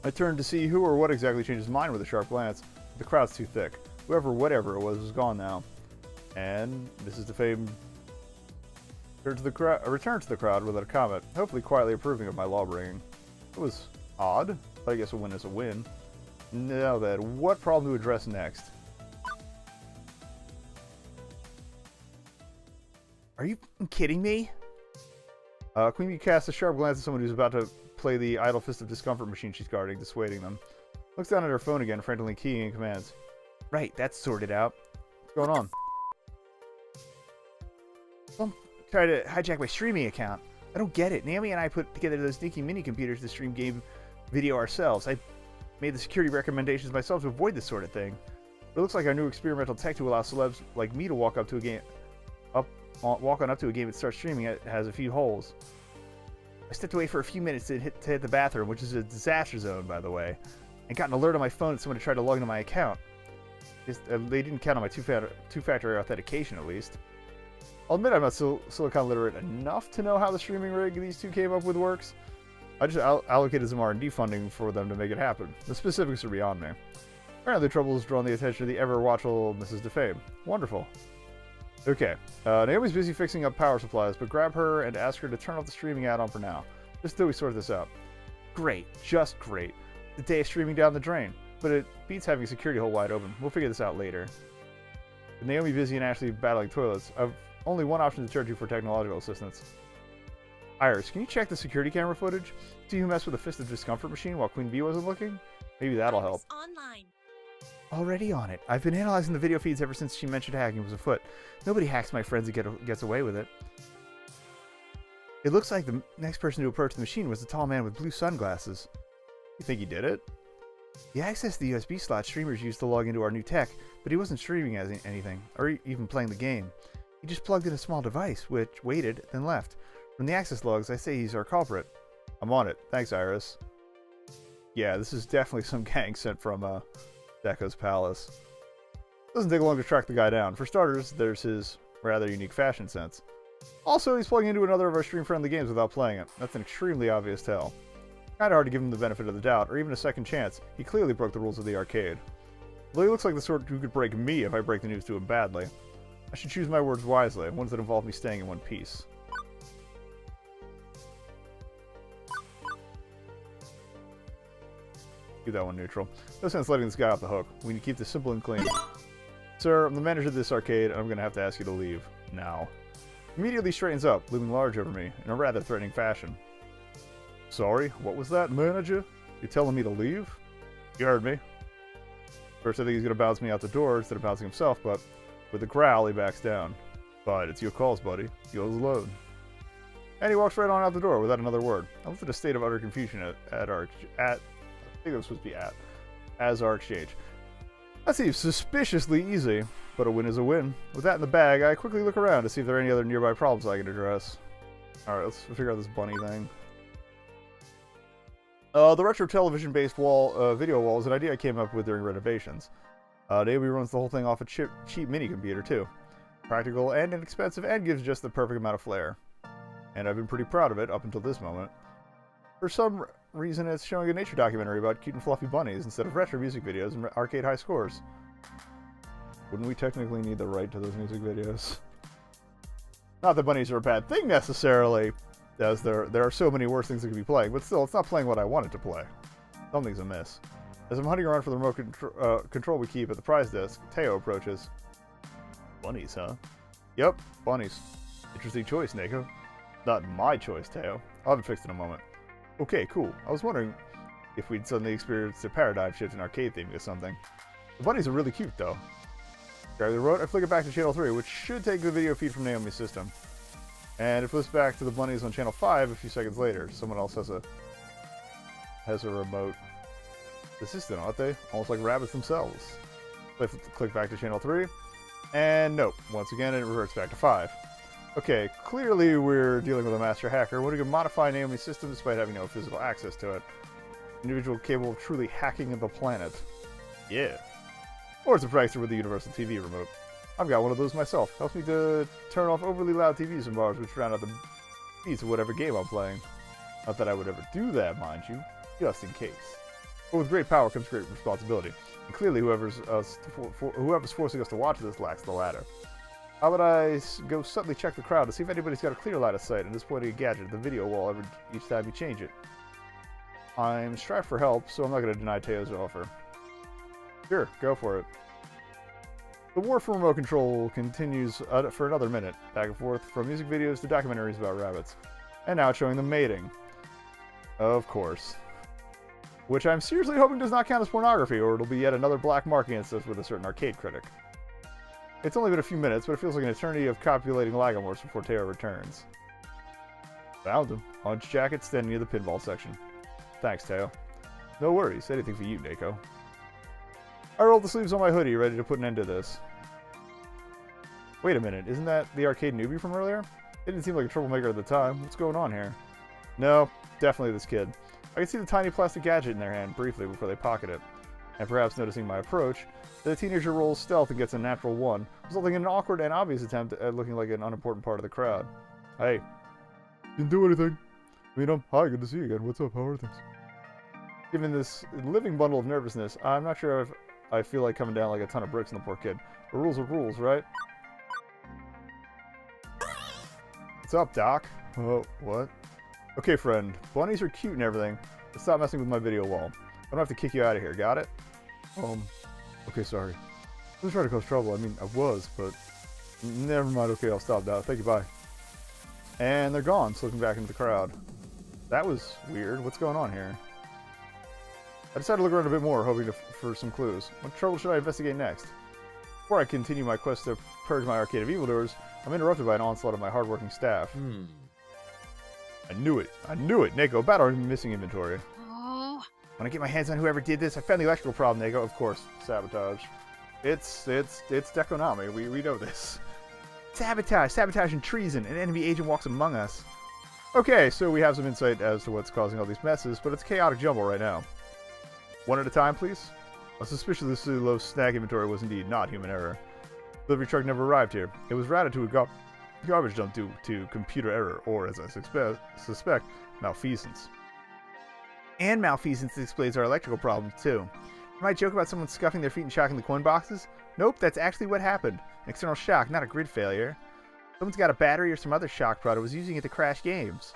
I turned to see who or what exactly changed his mind with a sharp glance. The crowd's too thick. Whatever it was gone now. And Mrs. Defame returned to the crowd without a comment, hopefully quietly approving of my law bringing. It was odd, but I guess a win is a win. Now then, what problem to address next? Are you kidding me? Queen Bee casts a sharp glance at someone who's about to play the idle fist of discomfort machine she's guarding, dissuading them. Looks down at her phone again, frantically keying in commands. Right, that's sorted out. What's going on? Don't try to hijack my streaming account. I don't get it. Nami and I put together those sneaky mini computers to stream game video ourselves. I made the security recommendations myself to avoid this sort of thing. But it looks like our new experimental tech to allow celebs like me to walk on up to a game and start streaming it has a few holes. I stepped away for a few minutes to hit the bathroom, which is a disaster zone, by the way, and got an alert on my phone that someone had tried to log into my account. They didn't count on my two-factor authentication, at least. I'll admit I'm not Silicon literate enough to know how the streaming rig these two came up with works. I just allocated some R&D funding for them to make it happen. The specifics are beyond me. Apparently the trouble has drawn the attention of the ever-watchful Mrs. DeFame. Wonderful. Okay, Naomi's busy fixing up power supplies, but grab her and ask her to turn off the streaming add-on for now, just until we sort this out. Great, just great. The day of streaming down the drain, but it beats having a security hole wide open. We'll figure this out later. With Naomi busy and Ashley battling toilets, I've only one option to charge you for technological assistance. Iris, can you check the security camera footage? See who messed with the Fist of Discomfort machine while Queen Bee wasn't looking? Maybe that'll help. Online. Already on it. I've been analyzing the video feeds ever since she mentioned hacking was afoot. Nobody hacks my friends and gets away with it. It looks like the next person to approach the machine was the tall man with blue sunglasses. You think he did it? He accessed the USB slot streamers used to log into our new tech, but he wasn't streaming anything, or even playing the game. He just plugged in a small device, which waited, then left. From the access logs, I say he's our culprit. I'm on it. Thanks, Iris. Yeah, this is definitely some gang sent from, Deco's palace. Doesn't take long to track the guy down. For starters, there's his rather unique fashion sense. Also, he's plugging into another of our stream-friendly games without playing it. That's an extremely obvious tell. Kinda hard to give him the benefit of the doubt, or even a second chance. He clearly broke the rules of the arcade. Though he looks like the sort who could break me if I break the news to him badly. I should choose my words wisely, ones that involve me staying in one piece. Keep that one neutral. No sense letting this guy off the hook. We need to keep this simple and clean. Sir, I'm the manager of this arcade, and I'm going to have to ask you to leave. Now. Immediately straightens up, looming large over me, in a rather threatening fashion. Sorry, what was that, manager? You telling me to leave? You heard me. First I think he's going to bounce me out the door instead of bouncing himself, but with a growl he backs down. Fine, it's your calls, buddy. Yours alone. And he walks right on out the door without another word. I left in a state of utter confusion I think it was supposed to be as our exchange. That seems suspiciously easy, but a win is a win. With that in the bag, I quickly look around to see if there are any other nearby problems I can address. Alright, let's figure out this bunny thing. The retro television-based video wall is an idea I came up with during renovations. Naomi runs the whole thing off a cheap mini-computer, too. Practical and inexpensive, and gives just the perfect amount of flair. And I've been pretty proud of it up until this moment. For some reason, it's showing a nature documentary about cute and fluffy bunnies instead of retro music videos and arcade high scores. Wouldn't we technically need the right to those music videos? Not that bunnies are a bad thing necessarily, as there are so many worse things that could be playing, but still, it's not playing what I want it to play. Something's amiss. As I'm hunting around for the remote control we keep at the prize desk, Teo approaches. Bunnies, huh? Yep, bunnies. Interesting choice, Neko. Not my choice, Teo. I'll have it fixed in a moment. Okay, cool. I was wondering if we'd suddenly experienced a paradigm shift in arcade theming or something. The bunnies are really cute, though. Grab the remote, I flick it back to channel 3, which should take the video feed from Naomi's system. And it flips back to the bunnies on channel 5 a few seconds later. Someone else has a remote assistant, aren't they? Almost like rabbits themselves. So I click back to channel 3, and nope. Once again, it reverts back to 5. Okay, clearly we're dealing with a master hacker. One who can modify Naomi's system despite having no physical access to it. Individual capable of truly hacking the planet. Yeah. Or it's a prankster with the universal TV remote. I've got one of those myself. Helps me to turn off overly loud TVs and bars, which drown out the beats of whatever game I'm playing. Not that I would ever do that, mind you. Just in case. But with great power comes great responsibility. And clearly whoever's forcing us to watch this lacks the latter. How about I go suddenly check the crowd to see if anybody's got a clear line of sight and is pointing a gadget at the video wall each time you change it. I'm strapped for help, so I'm not going to deny Teo's offer. Sure, go for it. The war for remote control continues for another minute, back and forth from music videos to documentaries about rabbits. And now it's showing them mating. Of course. Which I'm seriously hoping does not count as pornography, or it'll be yet another black mark against us with a certain arcade critic. It's only been a few minutes, but it feels like an eternity of copulating Lagomorphs before Teo returns. Found him. Orange jacket standing near the pinball section. Thanks, Teo. No worries. Anything for you, Neko. I rolled the sleeves on my hoodie, ready to put an end to this. Wait a minute, isn't that the arcade newbie from earlier? It didn't seem like a troublemaker at the time. What's going on here? No, definitely this kid. I could see the tiny plastic gadget in their hand briefly before they pocket it. And perhaps noticing my approach, the teenager rolls stealth and gets a natural 1, resulting in an awkward and obvious attempt at looking like an unimportant part of the crowd. Hey. Didn't do anything. Hi, good to see you again. What's up? How are things? Given this living bundle of nervousness, I'm not sure if I feel like coming down like a ton of bricks on the poor kid. But rules are rules, right? What's up, Doc? Oh, what? Okay, friend. Bunnies are cute and everything, but stop messing with my video wall. I don't have to kick you out of here, got it? Okay, sorry. I wasn't trying to cause trouble. I mean, I was, but... Never mind, okay, I'll stop now. Thank you, bye. And they're gone, slipping back into the crowd. That was weird. What's going on here? I decided to look around a bit more, hoping for some clues. What trouble should I investigate next? Before I continue my quest to purge my arcade of evildoers, I'm interrupted by an onslaught of my hardworking staff. I knew it. Neko, about our missing inventory. Oh. When I get my hands on whoever did this, I found the electrical problem, Neko. Of course, sabotage. It's Nami. We know this. Sabotage and treason. An enemy agent walks among us. Okay, so we have some insight as to what's causing all these messes, but it's a chaotic jumble right now. One at a time, please. A suspiciously low snack inventory was indeed not human error. The delivery truck never arrived here. It was routed to a garbage dump due to computer error, or, as I suspect, malfeasance. And malfeasance explains our electrical problems, too. You might joke about someone scuffing their feet and shocking the coin boxes? Nope, that's actually what happened. An external shock, not a grid failure. Someone's got a battery or some other shock product was using it to crash games.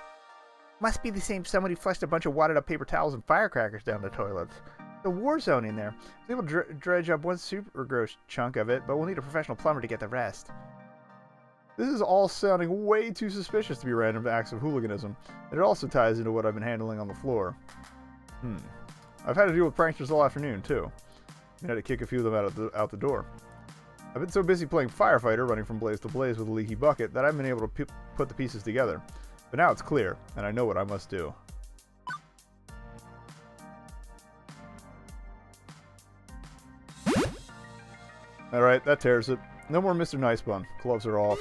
Must be the same someone who flushed a bunch of wadded up paper towels and firecrackers down the toilets. The war zone in there. I was able to dredge up one super gross chunk of it, but we'll need a professional plumber to get the rest. This is all sounding way too suspicious to be random acts of hooliganism, and it also ties into what I've been handling on the floor. I've had to deal with pranksters all afternoon, too. I had to kick a few of them out the door. I've been so busy playing firefighter, running from blaze to blaze with a leaky bucket, that I haven't been able to put the pieces together. But now it's clear, and I know what I must do. Alright, that tears it. No more Mr. Nice Bun. Gloves are off.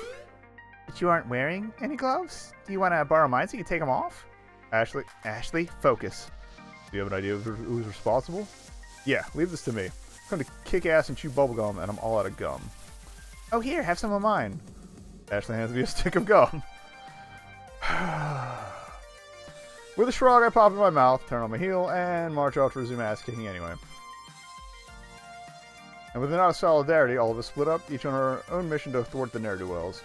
But you aren't wearing any gloves? Do you want to borrow mine so you can take them off? Ashley, focus. Do you have an idea of who's responsible? Yeah, leave this to me. I'm going to kick ass and chew bubblegum, and I'm all out of gum. Oh, here, have some of mine. Ashley hands me a stick of gum. With a shrug, I pop in my mouth, turn on my heel, and march off to resume ass-kicking anyway. And with a nod of solidarity, all of us split up, each on our own mission to thwart the ne'er-do-wells.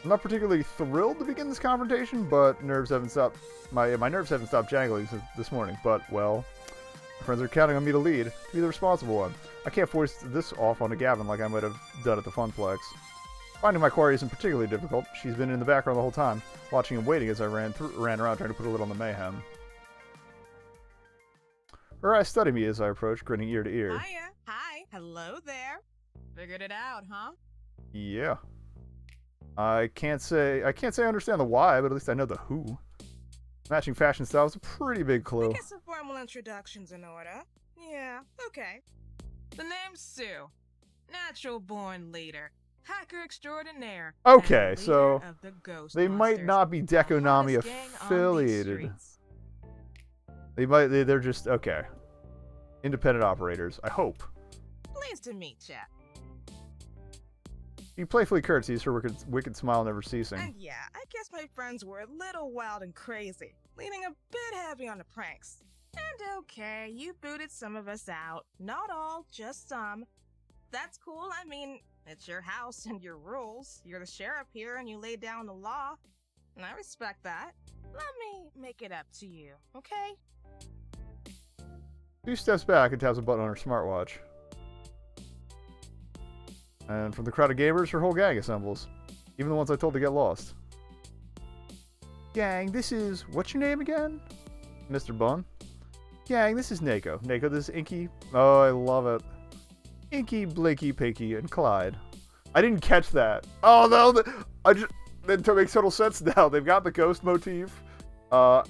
I'm not particularly thrilled to begin this confrontation, but nerves haven't stopped. My nerves haven't stopped jangling since this morning. But well, my friends are counting on me to lead, to be the responsible one. I can't force this off onto Gavin like I might have done at the Funplex. Finding my quarry isn't particularly difficult. She's been in the background the whole time, watching and waiting as I ran around trying to put a lid on the mayhem. Her eyes study me as I approach, grinning ear to ear. Hiya. Hi. Hello there. Figured it out, huh? Yeah. I can't say I understand the why, but at least I know the who. Matching fashion style is a pretty big clue. Get some formal introductions in order. Yeah, okay. The name's Sue. Natural born leader. Hacker extraordinaire. Okay, and so leader of the Ghost they might Monsters, not be the Nami hottest gang on these affiliated. streets. They're just, okay. Independent operators, I hope. Pleased to meet ya. He playfully curtsies, her wicked smile never ceasing. And yeah, I guess my friends were a little wild and crazy, leaning a bit heavy on the pranks. And okay, you booted some of us out. Not all, just some. That's cool, I mean, it's your house and your rules. You're the sheriff here and you laid down the law. And I respect that. Let me make it up to you, okay? Sue steps back and taps a button on her smartwatch. And from the crowd of gamers, her whole gang assembles. Even the ones I told to get lost. Gang, this is... What's your name again? Mr. Bun. Gang, this is Neko. Neko, this is Inky. Oh, I love it. Inky, Blinky, Pinky, and Clyde. I didn't catch that. Oh, no. That makes total sense now. They've got the ghost motif. And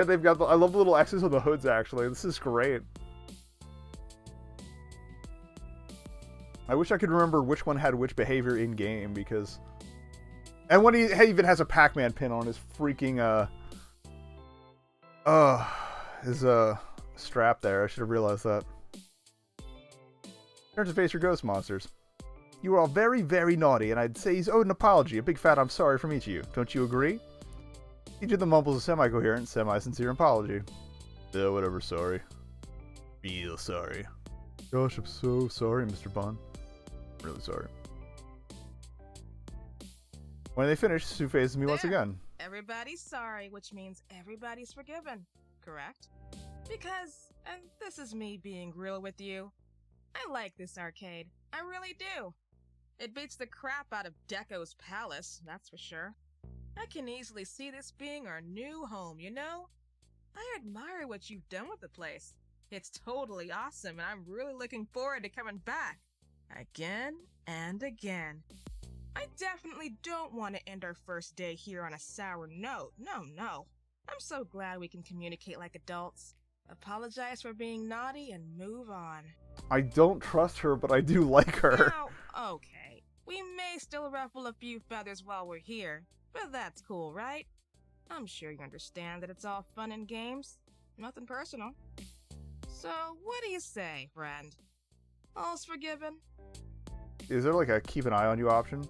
they've got the... I love the little X's on the hoods, actually. This is great. I wish I could remember which one had which behavior in-game, because... And when he even has a Pac-Man pin on his freaking, his strap there. I should have realized that. Turn to face your ghost monsters. You were all very, very naughty, and I'd say he's owed an apology. A big fat I'm sorry from each of you. Don't you agree? Each of them mumbles a semi-coherent, semi-sincere apology. Yeah, whatever, sorry. Real sorry. Gosh, I'm so sorry, Mr. Bond. Really sorry. When they finish, Sue faces me once again. Everybody's sorry, which means everybody's forgiven, correct? Because, and this is me being real with you, I like this arcade. I really do. It beats the crap out of Deco's Palace, that's for sure. I can easily see this being our new home, you know? I admire what you've done with the place. It's totally awesome, and I'm really looking forward to coming back. Again and again. I definitely don't want to end our first day here on a sour note. No. I'm so glad we can communicate like adults. Apologize for being naughty and move on. I don't trust her, but I do like her. Now, okay. We may still ruffle a few feathers while we're here, but that's cool, right? I'm sure you understand that it's all fun and games. Nothing personal. So, what do you say, friend? All's forgiven? Is there like a keep an eye on you option?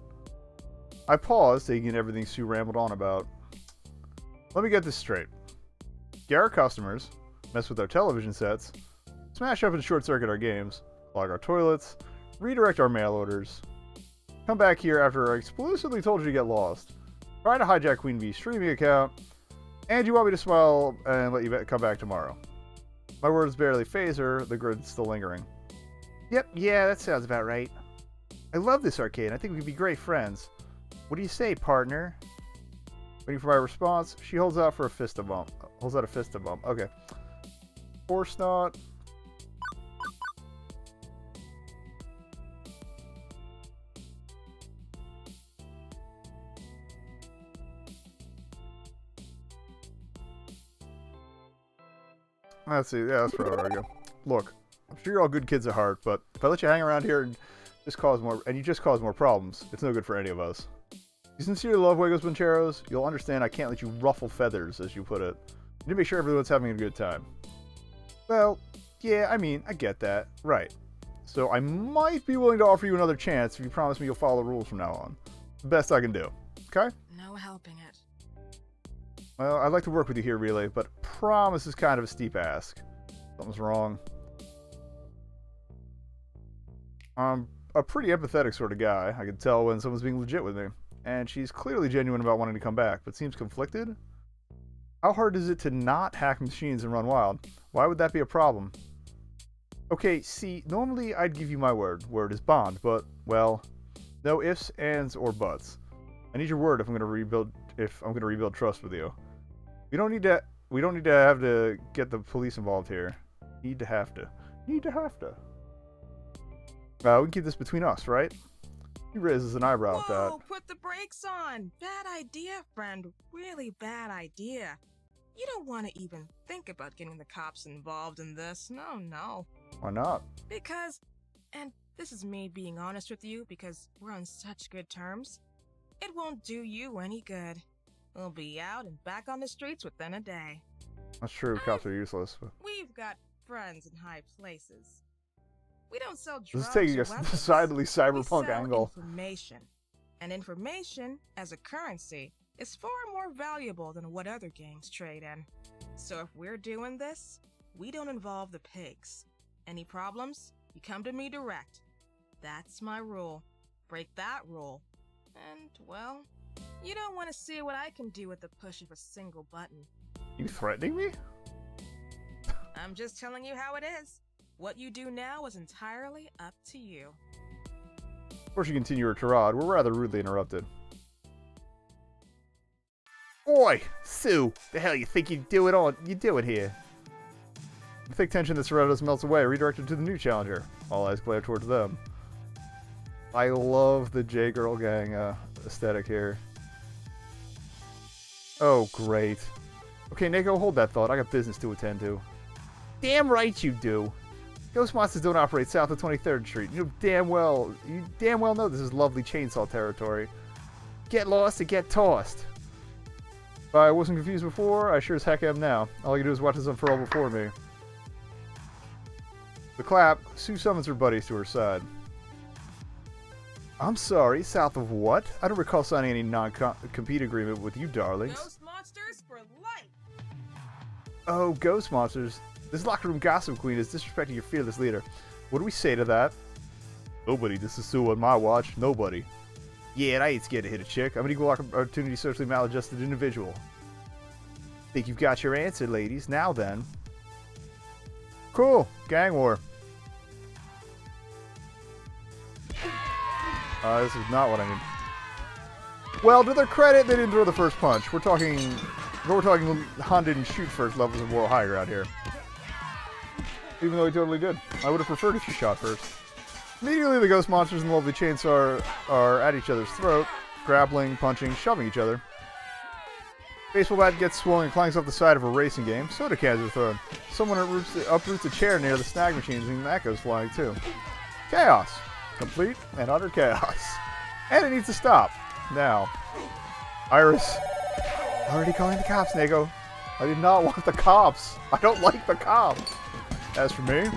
I paused, taking in everything Sue rambled on about. Let me get this straight. Get our customers, mess with our television sets, smash up and short circuit our games, clog our toilets, redirect our mail orders, come back here after I explicitly told you to get lost, try to hijack Queen Bee's streaming account, and you want me to smile and let you come back tomorrow. My words barely phase her, the grid's still lingering. Yep, yeah, that sounds about right. I love this arcade. I think we could be great friends. What do you say, partner? Waiting for my response, she holds out a fist bump. Okay. Force not. Let's see. Yeah, that's probably where I go. Look, I'm sure you're all good kids at heart, but if I let you hang around here and you just cause more problems, it's no good for any of us. If you sincerely love Juegos Boncheros, you'll understand I can't let you ruffle feathers, as you put it. You need to make sure everyone's having a good time. Well, yeah, I mean, I get that. Right. So I might be willing to offer you another chance if you promise me you'll follow the rules from now on. The best I can do. Okay? No helping it. Well, I'd like to work with you here, Relay, but promise is kind of a steep ask. Something's wrong. I'm a pretty empathetic sort of guy. I can tell when someone's being legit with me. And she's clearly genuine about wanting to come back, but seems conflicted. How hard is it to not hack machines and run wild? Why would that be a problem? Okay, see, normally I'd give you my word. Word is bond, but, well, no ifs, ands, or buts. I need your word if I'm gonna rebuild trust with you. We don't need to have to get the police involved here. Need to have to. We can keep this between us, right? He raises an eyebrow at that. Whoa, put the brakes on! Bad idea, friend. Really bad idea. You don't want to even think about getting the cops involved in this. No. Why not? Because, and this is me being honest with you because we're on such good terms, it won't do you any good. We'll be out and back on the streets within a day. That's true, cops are useless. We've got friends in high places. We don't sell drugs. This is taking a decidedly cyberpunk we sell angle. Information. And information, as a currency, is far more valuable than what other gangs trade in. So if we're doing this, we don't involve the pigs. Any problems, you come to me direct. That's my rule. Break that rule. And, well, you don't want to see what I can do with the push of a single button. You threatening me? I'm just telling you how it is. What you do now is entirely up to you. Before she continued her tirade, we're rather rudely interrupted. Oi! Sue! The hell you think you do it here? The thick tension that surrounded us melts away, redirected to the new challenger. All eyes glare towards them. I love the J-Girl Gang aesthetic here. Oh, great. Okay, Neko, hold that thought. I got business to attend to. Damn right you do. Ghost monsters don't operate south of 23rd Street. You damn well know this is lovely chainsaw territory. Get lost and get tossed. If I wasn't confused before, I sure as heck am now. All you do is watch this unfurl before me. The clap, Sue summons her buddies to her side. I'm sorry, south of what? I don't recall signing any non-compete agreement with you darlings. Ghost monsters for life! Oh, ghost monsters. This locker room gossip queen is disrespecting your fearless leader. What do we say to that? Nobody. This is Sue on my watch. Nobody. Yeah, and I ain't scared to hit a chick. I'm an equal opportunity socially maladjusted individual. Think you've got your answer, ladies. Now then. Cool. Gang war. This is not what I need. Well, to their credit, they didn't throw the first punch. We're talking Han didn't shoot first levels of moral high ground here. Even though he totally did. I would have preferred if you shot first. Immediately, the ghost monsters and the lovely chainsaw are at each other's throat, grappling, punching, shoving each other. Baseball bat gets swung and clangs off the side of a racing game. Soda cans are thrown. Someone uproots a chair near the snag machines, and that goes flying too. Chaos. Complete and utter chaos. And it needs to stop. Now. Iris. Already calling the cops, Neko. I did not want the cops. I don't like the cops. As for me,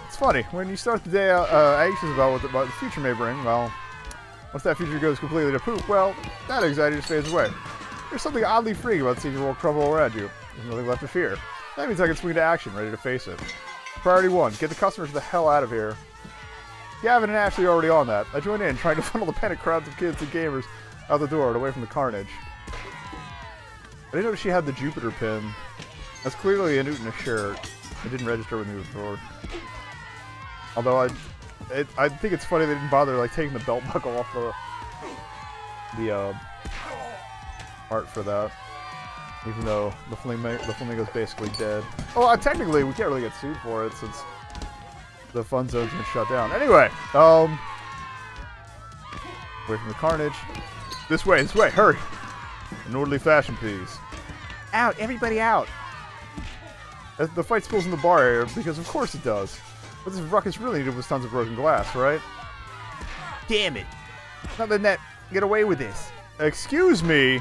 it's funny. When you start the day anxious about what the future may bring, well, once that future goes completely to poop, well, that anxiety just fades away. There's something oddly freeing about seeing the world crumble around you. There's nothing left to fear. That means I can swing to action, ready to face it. Priority 1, get the customers the hell out of here. Gavin and Ashley are already on that. I join in, trying to funnel the panic crowds of kids and gamers out the door and away from the carnage. I didn't know she had the Jupiter pin. That's clearly a Newton shirt. It didn't register with me before. Although I think it's funny they didn't bother like taking the belt buckle off the art for that. Even though the flamingo's basically dead. Oh, technically we can't really get sued for it since the fun zone's been shut down. Anyway, away from the carnage. This way, hurry! An orderly fashion, please. Out, everybody out! The fight spills in the bar area because of course it does. What this ruckus really needed was tons of broken glass, right? Damn it! Not letting that get away with this. Excuse me!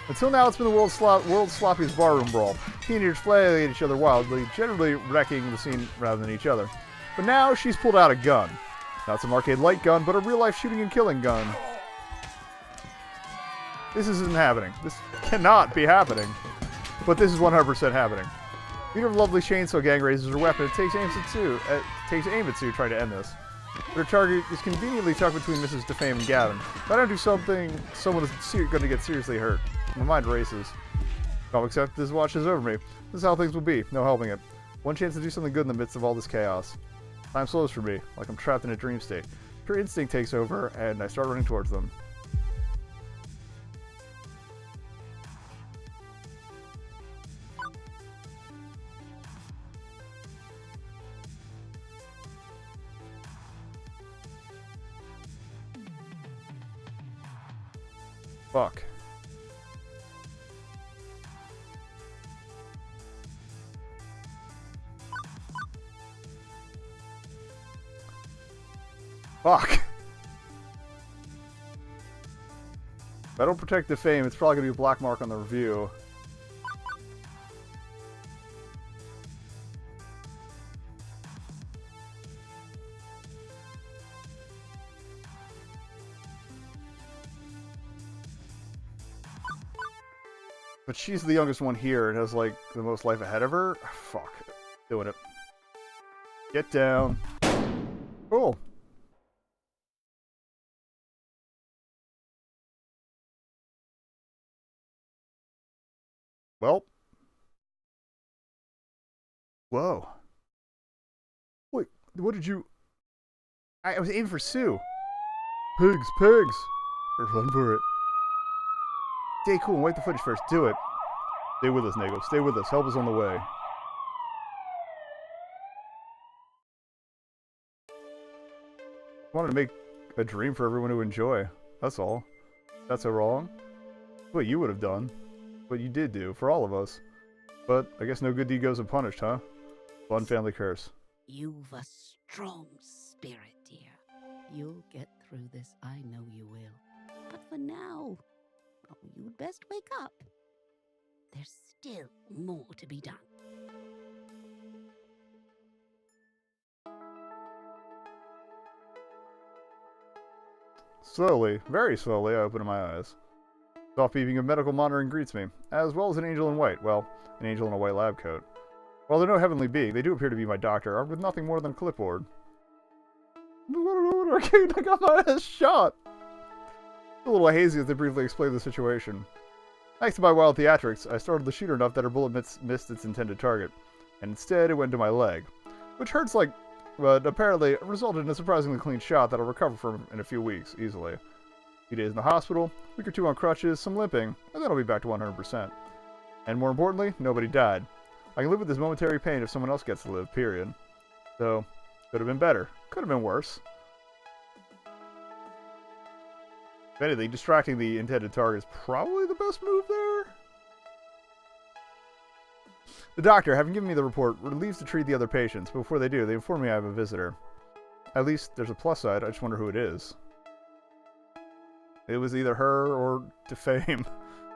Until now, it's been the world's sloppiest barroom brawl. Teenagers flail at each other wildly, generally wrecking the scene rather than each other. But now, she's pulled out a gun. Not some arcade light gun, but a real-life shooting and killing gun. This isn't happening. This cannot be happening. But this is 100% happening. Leader of lovely chainsaw gang raises her weapon and takes aim at Sue, trying to end this. But her target is conveniently tucked between Mrs. Defame and Gavin. If I don't do something, someone is going to get seriously hurt. My mind races. Don't accept this watch is over me. This is how things will be. No helping it. One chance to do something good in the midst of all this chaos. Time slows for me, like I'm trapped in a dream state. Pure instinct takes over, and I start running towards them. Fuck. Fuck. If I don't protect the fame, it's probably going to be a black mark on the review. But she's the youngest one here and has, like, the most life ahead of her. Fuck. Doing it. Get down. Cool. Well. Whoa. Wait, what did you... I was aiming for Sue. Pigs, pigs! Run for it. Stay cool and wipe the footage first. Do it. Stay with us, Nago. Stay with us. Help is on the way. I wanted to make a dream for everyone to enjoy. That's all. That's so wrong. What you would have done. What you did do for all of us. But I guess no good deed goes unpunished, huh? Fun family curse. You've a strong spirit, dear. You'll get through this, I know you will. But for now, oh, you'd best wake up. There's still more to be done. Slowly, very slowly, I open my eyes. Soft beeping of medical monitoring greets me, as well as an angel in white. Well, an angel in a white lab coat. While they're no heavenly being, they do appear to be my doctor, armed with nothing more than a clipboard. Arcade, I got my ass shot! A little hazy as they briefly explain the situation. Thanks to my wild theatrics, I startled the shooter enough that her bullet missed its intended target, and instead it went to my leg, which hurts like, but apparently resulted in a surprisingly clean shot that I'll recover from in a few weeks, easily. A few days in the hospital, a week or two on crutches, some limping, and then I'll be back to 100%. And more importantly, nobody died. I can live with this momentary pain if someone else gets to live, period. So, could have been better. Could have been worse. If anything, distracting the intended target is probably the best move there. The doctor, having given me the report, leaves to treat the other patients, but before they do, they inform me I have a visitor. At least, there's a plus side, I just wonder who it is. It was either her or Defame,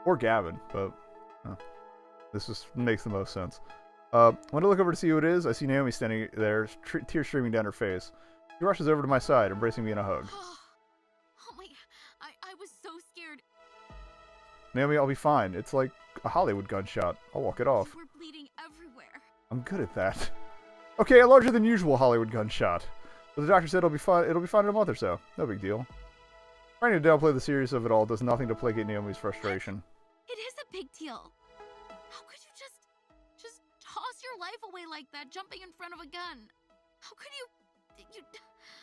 or Gavin, but this just makes the most sense. When I look over to see who it is, I see Naomi standing there, tears streaming down her face. She rushes over to my side, embracing me in a hug. Oh my, I was so scared. Naomi, I'll be fine. It's like a Hollywood gunshot. I'll walk it off. You were bleeding everywhere. I'm good at that. Okay, a larger than usual Hollywood gunshot. But the doctor said it'll be fine in a month or so. No big deal. Trying to downplay the seriousness of it all does nothing to placate Naomi's frustration. It is a big deal. How could you just toss your life away like that, jumping in front of a gun? How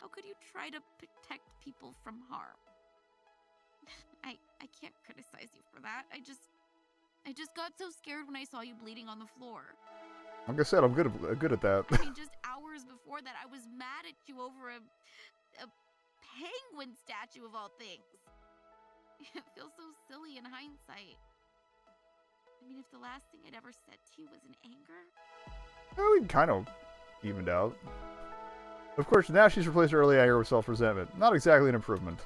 could you try to protect people from harm? I can't criticize you for that. I just got so scared when I saw you bleeding on the floor. Like I said, I'm good at that. I mean, just hours before that, I was mad at you over a penguin statue of all things. It feels so silly in hindsight. I mean, if the last thing I'd ever said to you was in anger. Well, we kind of evened out. Of course, now she's replaced her early anger with self-resentment. Not exactly an improvement.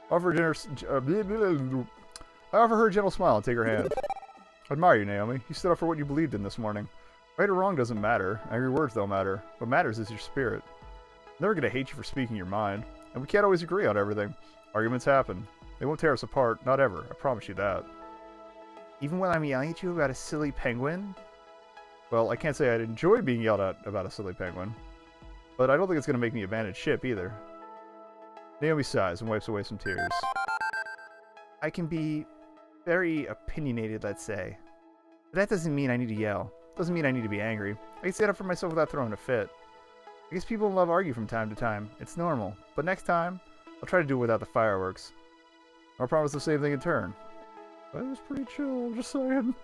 I offer her a gentle smile and take her hand. I admire you, Naomi. You stood up for what you believed in this morning. Right or wrong doesn't matter. Angry words don't matter. What matters is your spirit. I'm never going to hate you for speaking your mind. And we can't always agree on everything. Arguments happen. They won't tear us apart. Not ever. I promise you that. Even when I'm yelling at you about a silly penguin? Well, I can't say I'd enjoy being yelled at about a silly penguin. But I don't think it's going to make me abandon ship either. Naomi sighs and wipes away some tears. I can be very opinionated, let's say. But that doesn't mean I need to yell. Doesn't mean I need to be angry. I can stand up for myself without throwing a fit. I guess people in love argue from time to time. It's normal. But next time, I'll try to do it without the fireworks. I'll promise the same thing in turn. That was pretty chill, I'm just saying.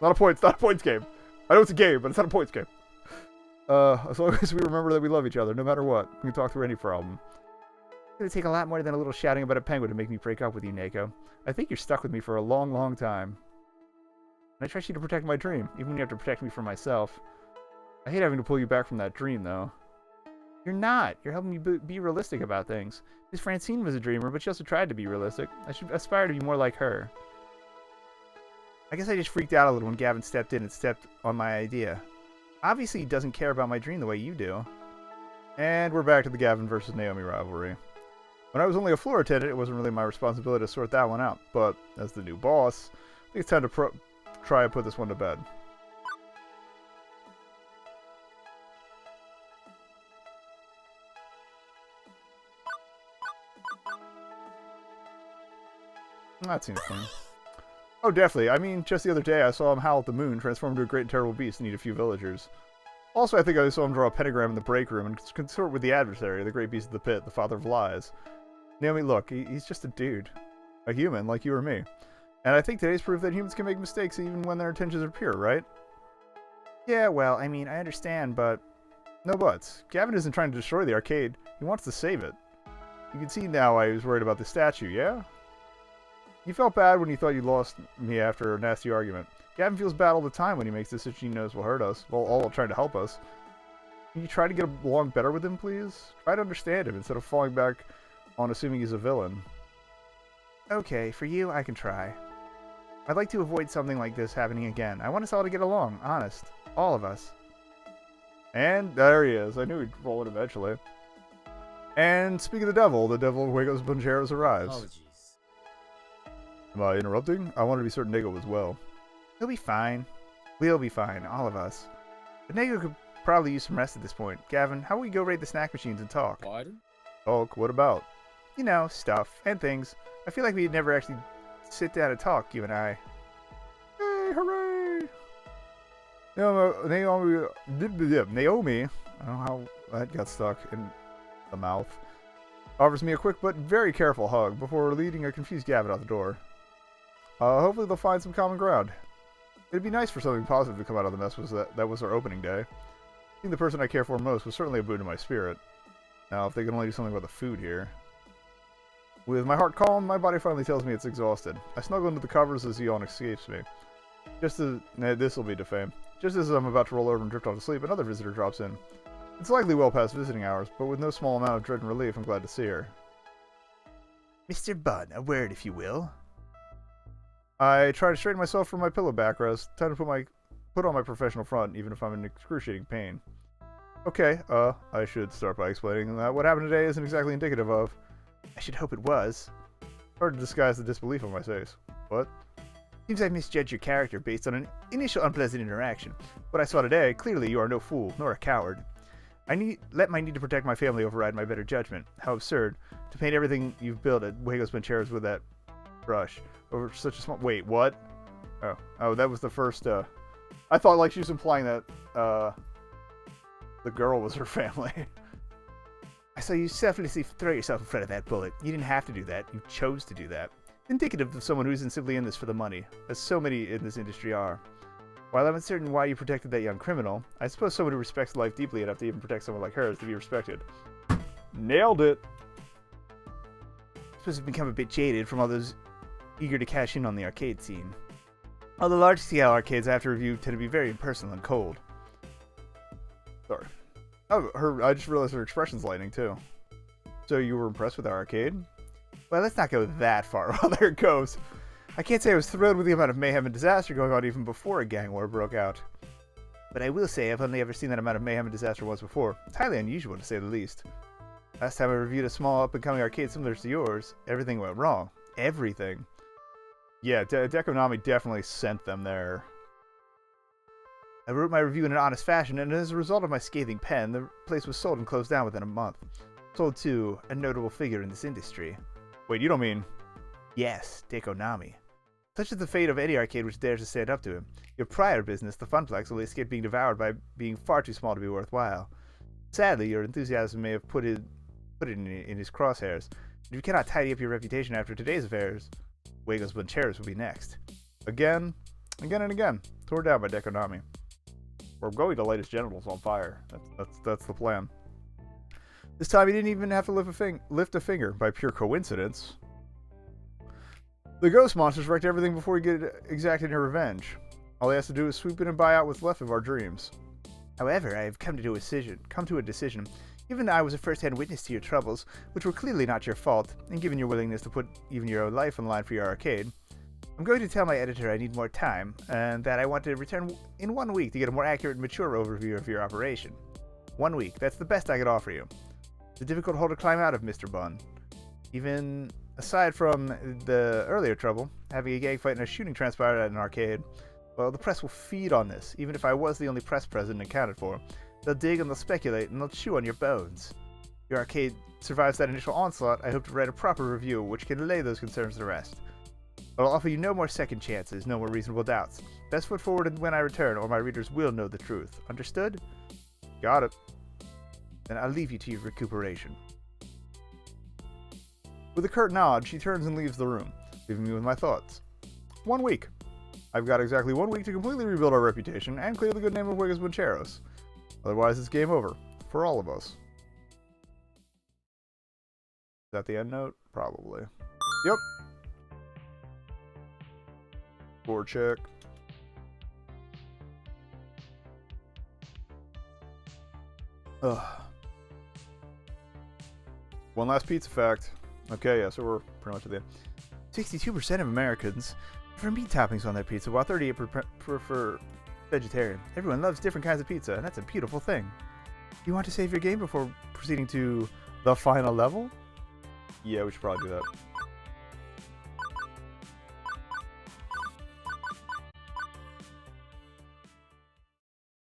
Not a points game. I know it's a game, but it's not a points game. As long as we remember that we love each other, no matter what, we can talk through any problem. It's gonna take a lot more than a little shouting about a penguin to make me break up with you, Neko. I think you're stuck with me for a long, long time. And I trust you to protect my dream, even when you have to protect me from myself. I hate having to pull you back from that dream, though. You're not. You're helping me be realistic about things. Miss Francine was a dreamer, but she also tried to be realistic. I should aspire to be more like her. I guess I just freaked out a little when Gavin stepped in and stepped on my idea. Obviously, he doesn't care about my dream the way you do. And we're back to the Gavin versus Naomi rivalry. When I was only a floor attendant, it wasn't really my responsibility to sort that one out. But as the new boss, I think it's time to try and put this one to bed. That seems fun. Oh, definitely. I mean, just the other day I saw him howl at the moon, transform into a great and terrible beast, and eat a few villagers. Also, I think I saw him draw a pentagram in the break room and consort with the adversary, the great beast of the pit, the father of lies. Naomi, look, he's just a dude. A human, like you or me. And I think today's proof that humans can make mistakes even when their intentions are pure, right? Yeah, well, I mean, I understand, but... No buts. Gavin isn't trying to destroy the arcade. He wants to save it. You can see now why he was worried about the statue, yeah? You felt bad when you thought you lost me after a nasty argument. Gavin feels bad all the time when he makes decisions he knows will hurt us, while all trying to help us. Can you try to get along better with him, please? Try to understand him instead of falling back on assuming he's a villain. Okay, for you, I can try. I'd like to avoid something like this happening again. I want us all to get along, honest. All of us. And there he is. I knew he'd roll it eventually. And speaking of the devil of Juegos Bancheros arrives. Apologies. Am I interrupting? I wanted to be certain Nego was well. He'll be fine. We'll be fine, all of us. But Nego could probably use some rest at this point. Gavin, how about we go raid the snack machines and talk? Pardon? Talk? What about? You know, stuff and things. I feel like we'd never actually sit down and talk, you and I. Hey, hooray! Naomi, I don't know how that got stuck in the mouth, offers me a quick but very careful hug before leading a confused Gavin out the door. Hopefully they'll find some common ground. It'd be nice for something positive to come out of the mess. That was our opening day. Being the person I care for most was certainly a boon to my spirit. Now, if they can only do something about the food here. With my heart calm, my body finally tells me it's exhausted. I snuggle into the covers as the yawn escapes me. This'll be defamed. Just as I'm about to roll over and drift off to sleep, another visitor drops in. It's likely well past visiting hours, but with no small amount of dread and relief, I'm glad to see her. Mr. Bunn, a word, if you will. I try to straighten myself from my pillow backrest. Time to put on my professional front, even if I'm in excruciating pain. Okay, I should start by explaining that what happened today isn't exactly indicative of... I should hope it was. Hard to disguise the disbelief on my face. What? Seems I misjudged your character based on an initial unpleasant interaction. What I saw today, clearly you are no fool, nor a coward. Let my need to protect my family override my better judgment. How absurd, to paint everything you've built at Juegos Bancheros with that brush. Over such a small... Wait, what? Oh, that was the first, I thought like she was implying that, the girl was her family. I saw you selflessly throw yourself in front of that bullet. You didn't have to do that. You chose to do that. Indicative of someone who isn't simply in this for the money, as so many in this industry are. While I'm uncertain why you protected that young criminal, I suppose someone who respects life deeply enough to even protect someone like her is to be respected. Nailed it! I suppose I've become a bit jaded from all those eager to cash in on the arcade scene. All the large-scale arcades I have to review tend to be very impersonal and cold. Sorry. Oh, I just realized her expression's lightning, too. So you were impressed with our arcade? Well, let's not go that far. Well, there it goes. I can't say I was thrilled with the amount of mayhem and disaster going on even before a gang war broke out. But I will say I've only ever seen that amount of mayhem and disaster once before. It's highly unusual, to say the least. Last time I reviewed a small up-and-coming arcade similar to yours, everything went wrong. Everything. Yeah, Nami definitely sent them there. I wrote my review in an honest fashion, and as a result of my scathing pen, the place was sold and closed down within a month. Sold to a notable figure in this industry. Wait, you don't mean... Yes, Nami. Such is the fate of any arcade which dares to stand up to him. Your prior business, the Funplex, only escaped being devoured by being far too small to be worthwhile. Sadly, your enthusiasm may have put it in his crosshairs. If you cannot tidy up your reputation after today's affairs, Juegos Bancheros will be next. Again and again. Torn down by Nami. We're going to light his genitals on fire. That's the plan. This time he didn't even have to lift a finger by pure coincidence. The ghost monsters wrecked everything before he could exact any revenge. All he has to do is swoop in and buy out what's left of our dreams. However, I have come to a decision. Given that I was a first-hand witness to your troubles, which were clearly not your fault, and given your willingness to put even your own life on the line for your arcade, I'm going to tell my editor I need more time, and that I want to return in 1 week to get a more accurate and mature overview of your operation. 1 week, that's the best I could offer you. It's a difficult hole to climb out of, Mr. Bunn. Even aside from the earlier trouble, having a gang fight and a shooting transpired at an arcade, well, the press will feed on this, even if I was the only press present accounted for. They'll dig and they'll speculate and they'll chew on your bones. Your arcade survives that initial onslaught. I hope to write a proper review which can lay those concerns to rest. I'll offer you no more second chances, no more reasonable doubts. Best foot forward when I return, or my readers will know the truth. Understood? Got it. Then I'll leave you to your recuperation. With a curt nod, she turns and leaves the room, leaving me with my thoughts. 1 week. I've got exactly 1 week to completely rebuild our reputation and clear the good name of Juegos Buncheros. Otherwise, it's game over. For all of us. Is that the end note? Probably. Yep. Board check. Ugh. One last pizza fact. Okay, yeah, so we're pretty much at the end. 62% of Americans prefer meat toppings on their pizza, while 38% prefer vegetarian. Everyone loves different kinds of pizza, and that's a beautiful thing. You want to save your game before proceeding to the final level? Yeah, we should probably do that.